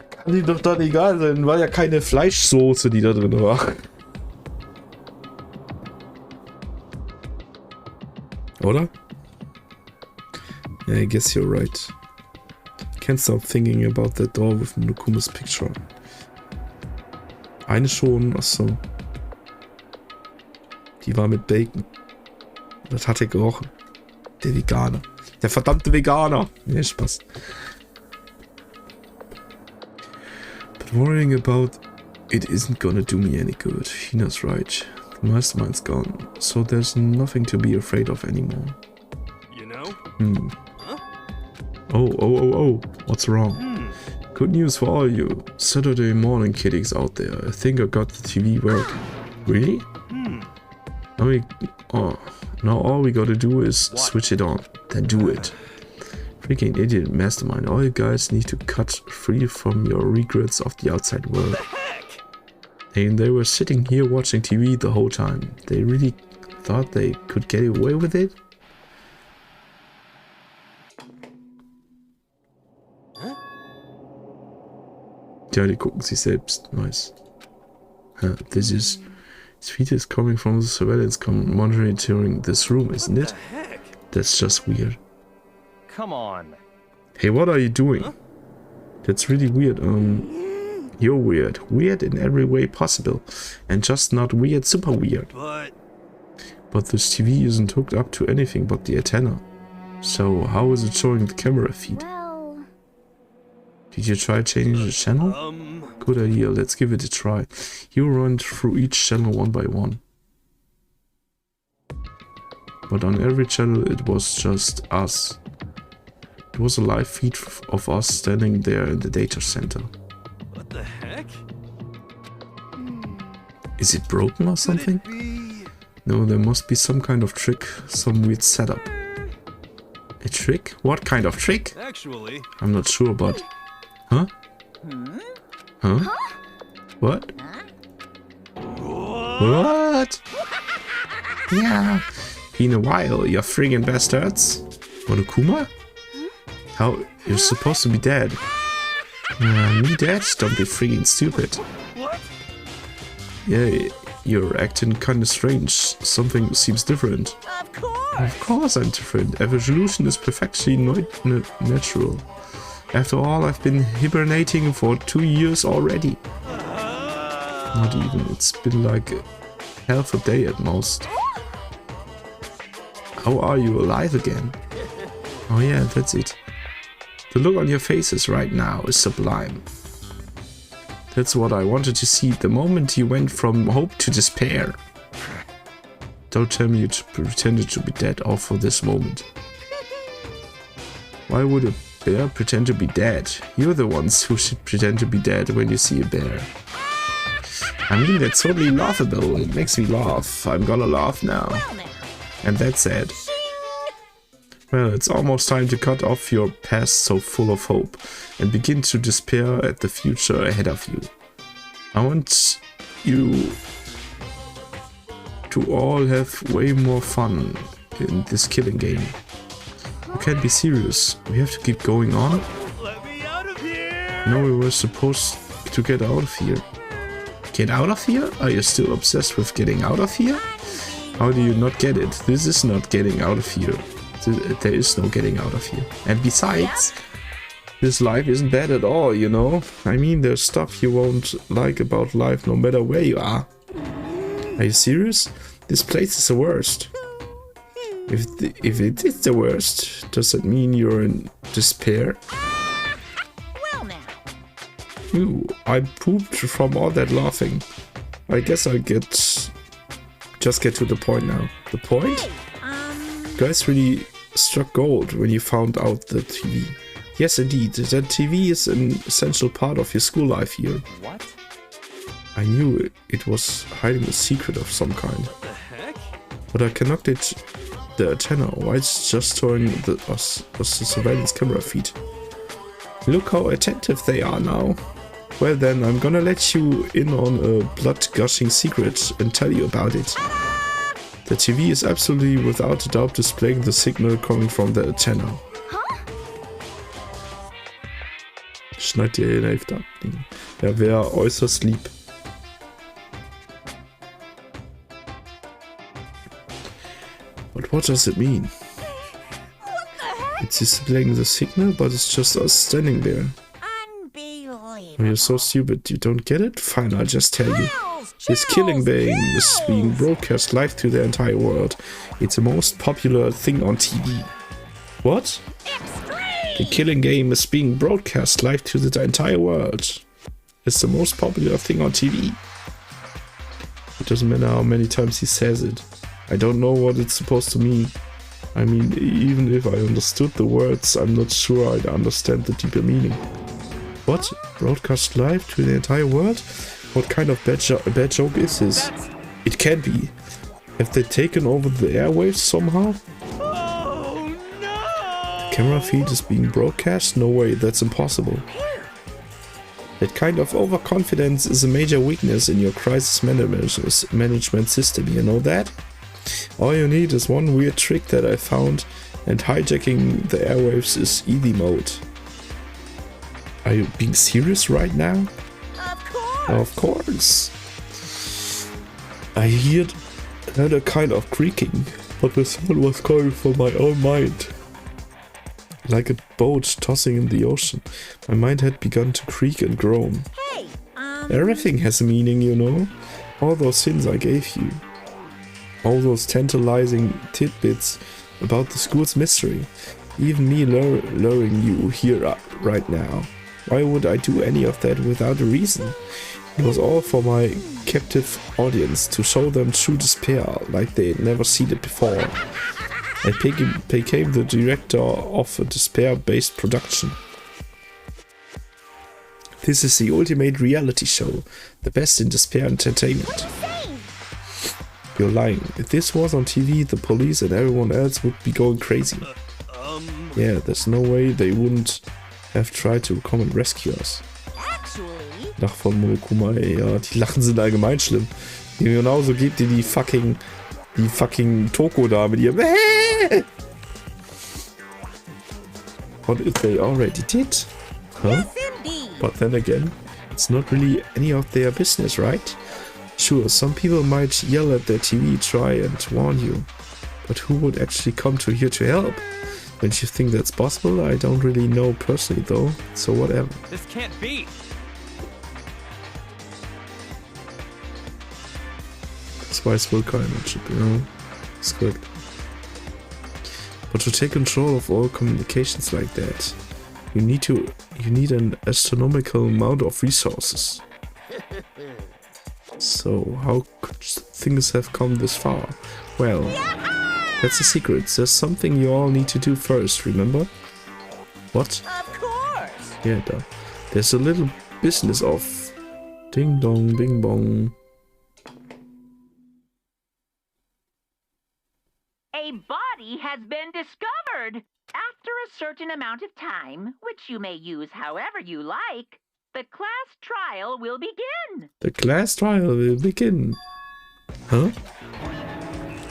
Kann die doch dann egal sein, war ja keine Fleischsoße, die da drin war. Oder? Yeah, I guess you're right. Can't stop thinking about that door with Mukumas picture. Eine schon, achso. Die war mit Bacon. Das hat er gerochen. Der Veganer. Der verdammte Veganer. Nee, Spaß. But worrying about it isn't gonna do me any good. Hina's right. The mastermind's gone, so there's nothing to be afraid of anymore. You know? Huh? Oh. What's wrong? Good news for all you Saturday morning kiddies out there. I think I got the TV working. Really? Now all we gotta do is switch it on. Then do it. Freaking idiot mastermind. All you guys need to cut free from your regrets of the outside world. And they were sitting here watching TV the whole time. They really thought they could get away with it? Ja, die gucken sich selbst. Nice. This feed is coming from the surveillance monitoring this room, isn't it? That's just weird. Come on. Hey, what are you doing? That's really weird. You're weird. Weird in every way possible. And just not weird, super weird. But this TV isn't hooked up to anything but the antenna. So how is it showing the camera feed? Well, Did you try changing the channel? Good idea, let's give it a try. You run through each channel one by one. But on every channel it was just us. It was a live feed of us standing there in the data center. What the heck? Is it broken or something? No, there must be some kind of trick, some weird setup. A trick? What kind of trick? Actually, I'm not sure, but... Huh? Huh? What? What? Yeah. Been a while, you friggin' bastards. Monokuma? How? You're supposed to be dead. Me dead? Don't be friggin' stupid. what? Yeah, you're acting kinda strange. Something seems different. Of course. Of course I'm different. Evolution is perfectly natural. After all, I've been hibernating for 2 years already. Not even. It's been like half a day at most. How are you alive again? Oh yeah, that's it. The look on your faces right now is sublime. That's what I wanted to see the moment you went from hope to despair. Don't tell me you pretended to be dead all for this moment. Why would a bear pretend to be dead? You're the ones who should pretend to be dead when you see a bear. I mean, that's totally laughable. It makes me laugh. I'm gonna laugh now. And that's sad. Well, it's almost time to cut off your past so full of hope and begin to despair at the future ahead of you. I want you to all have way more fun in this killing game. You can't be serious. We have to keep going on. Let me out of here! No, we were supposed to get out of here. Get out of here? Are you still obsessed with getting out of here? How do you not get it? This is not getting out of here. There is no getting out of here. And besides, this life isn't bad at all, you know? I mean, there's stuff you won't like about life no matter where you are. Are you serious? This place is the worst. If it is the worst, does that mean you're in despair? well now. Ew, I pooped from all that laughing. I guess I'll just get to the point now. The point? You guys really struck gold when you found out the TV. Yes, indeed, that TV is an essential part of your school life here. What? I knew it was hiding a secret of some kind. What the heck? But I connected the antenna. Why it's just showing us the surveillance camera feed. Look how attentive they are now. Well then, I'm gonna let you in on a blood-gushing secret and tell you about it. The TV is absolutely without a doubt displaying the signal coming from the antenna. Schneid dir die Hälfte ab. Ja, wäre äußerst lieb. But what does it mean? It's displaying the signal, but it's just us standing there. Unbelievable. Oh, you're so stupid, you don't get it? Fine, I'll just tell you. This killing game is being broadcast live to the entire world. It's the most popular thing on TV. What? The killing game is being broadcast live to the entire world. It's the most popular thing on TV. It doesn't matter how many times he says it. I don't know what it's supposed to mean. I mean, even if I understood the words, I'm not sure I'd understand the deeper meaning. What? Broadcast live to the entire world? What kind of bad joke is this? It can't be. Have they taken over the airwaves somehow? Oh no! The camera feed is being broadcast? No way, that's impossible. That kind of overconfidence is a major weakness in your crisis management system, you know that? All you need is one weird trick that I found, and hijacking the airwaves is easy mode. Are you being serious right now? Of course. I heard a kind of creaking, but the sound was coming from my own mind. Like a boat tossing in the ocean. My mind had begun to creak and groan. Hey, Everything has a meaning, you know. All those hints I gave you. All those tantalizing tidbits about the school's mystery. Even me luring you here right now. Why would I do any of that without a reason? It was all for my captive audience, to show them true despair like they'd never seen it before. I became the director of a despair-based production. This is the ultimate reality show, the best in despair entertainment. You're lying. If this was on TV, the police and everyone else would be going crazy. Yeah, there's no way they wouldn't have tried to come and rescue us. Lach von Monokuma, ey, ja, die Lachen sind allgemein schlimm. Genauso geht dir die fucking Toko da mit ihrem What if they already did? Huh? But then again, it's not really any of their business, right? Sure, some people might yell at their TV, try and warn you. But who would actually come to here to help? Don't you think that's possible? I don't really know personally though, so whatever. This can't be. Das weiß wohl keiner, Chip, ja. Ist korrekt. But to take control of all communications like that, you need an astronomical amount of resources. So how could things have come this far? Well, that's a secret. There's something you all need to do first, remember? What? Of course. Yeah, duh. There's a little business of ding dong, bing bong. A body has been discovered. After a certain amount of time, which you may use however you like, the class trial will begin. The class trial will begin. Huh?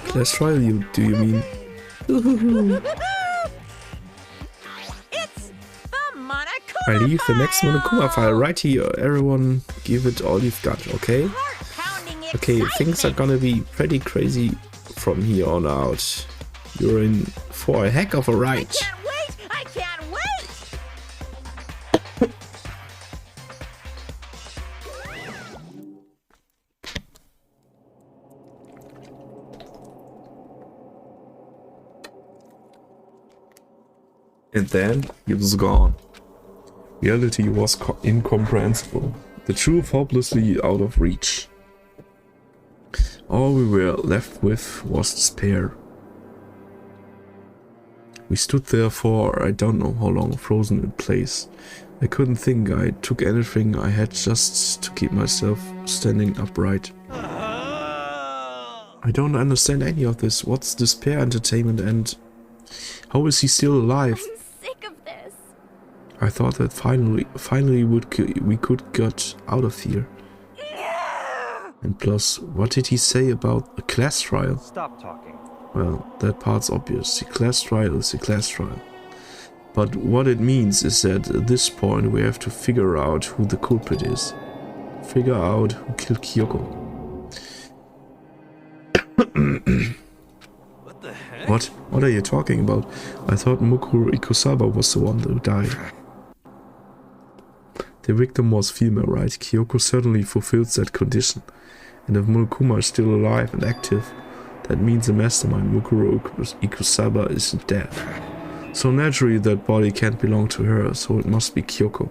Class trial, do you mean? It's the Monokuma I leave the next file. Monokuma file right here. Everyone give it all you've got, okay? Heart-pounding Okay, things are excitement. gonna be pretty crazy from here on out. You're in for a heck of a I ride. can't wait! I can't wait! And then he was gone. Reality was incomprehensible. The truth hopelessly out of reach. All we were left with was despair. We stood there for I don't know how long, frozen in place. I couldn't think. I took anything I had just to keep myself standing upright. I don't understand any of this. What's despair entertainment and how is he still alive? I'm sick of this. I thought that finally we could get out of here. And plus, what did he say about a class trial? Stop talking. Well, that part's obvious. The class trial is a class trial. But what it means is that at this point we have to figure out who the culprit is. Figure out who killed Kyoko. What the heck? What? What are you talking about? I thought Mukuro Ikusaba was the one who died. The victim was female, right? Kyoko certainly fulfills that condition. And if Monokuma is still alive and active, that means the mastermind Mukuro Ikusaba isn't dead. So naturally that body can't belong to her, so it must be Kyoko.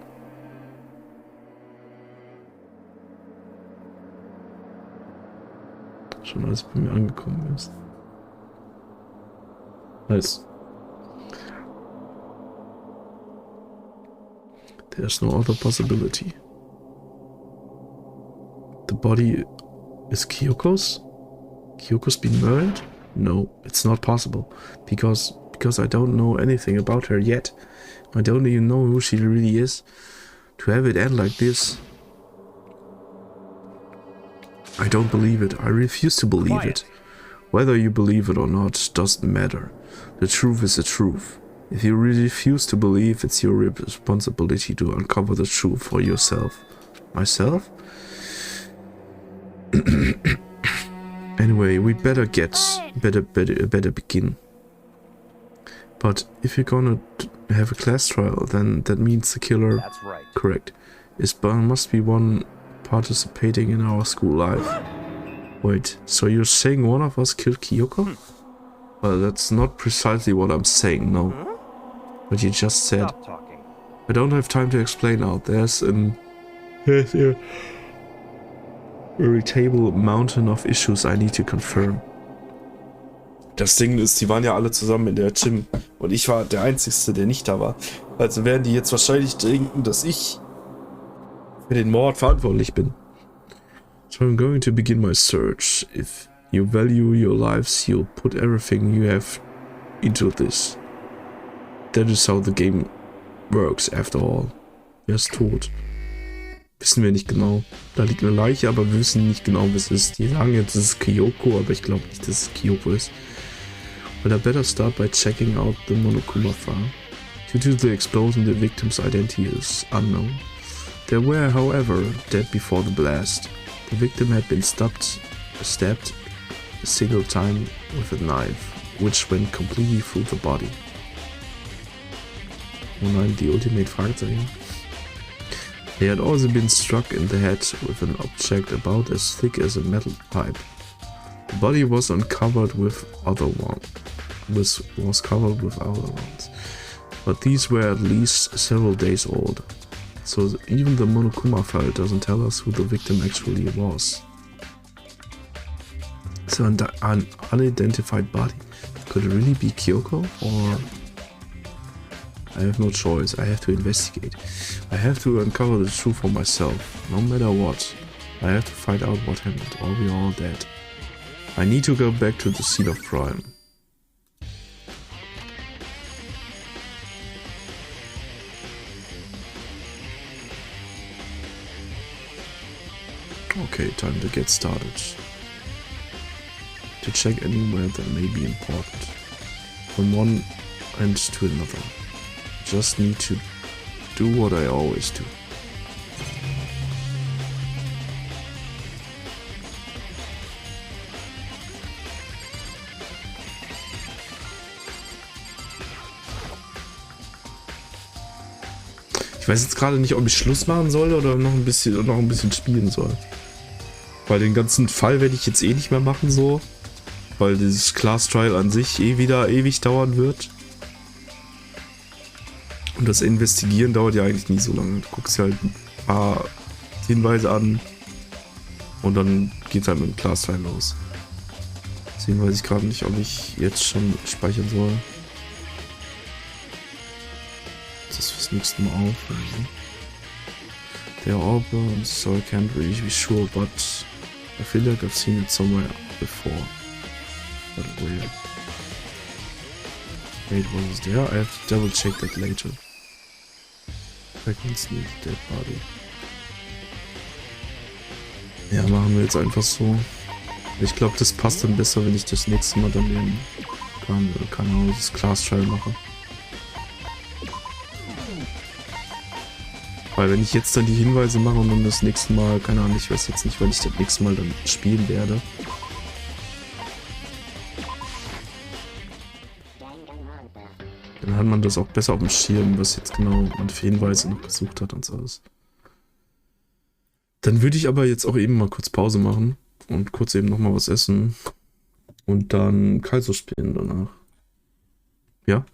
Schon als bei mir angekommen ist. Nice. There's no other possibility. The body is Kyoko's? Kyoko's been murdered? No, it's not possible. Because I don't know anything about her yet. I don't even know who she really is. To have it end like this. I don't believe it. I refuse to believe it. Whether you believe it or not doesn't matter. The truth is the truth. If you refuse to believe, it's your responsibility to uncover the truth for yourself. Myself? Anyway, we better better begin. But if you're gonna have a class trial, then that means the killer, That's right. correct, must be one participating in our school life. Wait, so you're saying one of us killed Kyoko? Well, that's not precisely what I'm saying, no. But you just said. Stop talking. I don't have time to explain now. There's a veritable mountain of issues I need to confirm. Das Ding ist, die waren ja alle zusammen in der Gym und ich war der Einzige, der nicht da war. Also werden die jetzt wahrscheinlich denken, dass ich für den Mord verantwortlich bin. So I'm going to begin my search. If you value your lives, you'll put everything you have into this. That is how the game works after all. Wer ist tot? Wissen wir nicht genau. Da liegt eine Leiche, aber wir wissen nicht genau, was es ist. Die sagen jetzt, es ist Kyoko, aber ich glaube nicht, dass es Kyoko ist. But I better start by checking out the Monokuma file. Due to the explosion, the victim's identity is unknown. They were, however, dead before the blast. The victim had been stabbed a single time with a knife, which went completely through the body. Oh nein, die Ultimate Fragezeichen. They had also been struck in the head with an object about as thick as a metal pipe. The body was uncovered with other ones. Was covered with other ones. But these were at least several days old. So even the Monokuma file doesn't tell us who the victim actually was. So an unidentified body. Could it really be Kyoko? Or... I have no choice. I have to investigate. I have to uncover the truth for myself. No matter what. I have to find out what happened, or we are all dead. I need to go back to the scene of crime. Okay, time to get started. To check anywhere that may be important. From one end to another. Just need to do what I always do. Ich weiß jetzt gerade nicht, ob ich Schluss machen soll oder noch ein bisschen spielen soll. Weil den ganzen Fall werde ich jetzt eh nicht mehr machen so. Weil dieses Class Trial an sich eh wieder ewig dauern wird. Und das Investigieren dauert ja eigentlich nie so lange. Du guckst halt ein paar Hinweise an und dann geht's halt mit dem Class Trial los. Deswegen weiß ich gerade nicht, ob ich jetzt schon speichern soll. Das fürs nächste Mal auflösen. They are all burned, so I can't really be sure, but I feel like I've seen it somewhere before. But where? Wait, was it there? I have to double check that later. Seconds need dead body. Ja, machen wir jetzt einfach so. Ich glaube, das passt dann besser, wenn ich das nächste Mal dann den das Class Trial mache. Weil wenn ich jetzt dann die Hinweise mache und dann das nächste Mal, keine Ahnung, ich weiß jetzt nicht, wann ich das nächste Mal dann spielen werde. Dann hat man das auch besser auf dem Schirm, was jetzt genau man für Hinweise noch gesucht hat und so alles. Dann würde ich aber jetzt auch eben mal kurz Pause machen und kurz eben nochmal was essen und dann Kaizo spielen danach. Ja?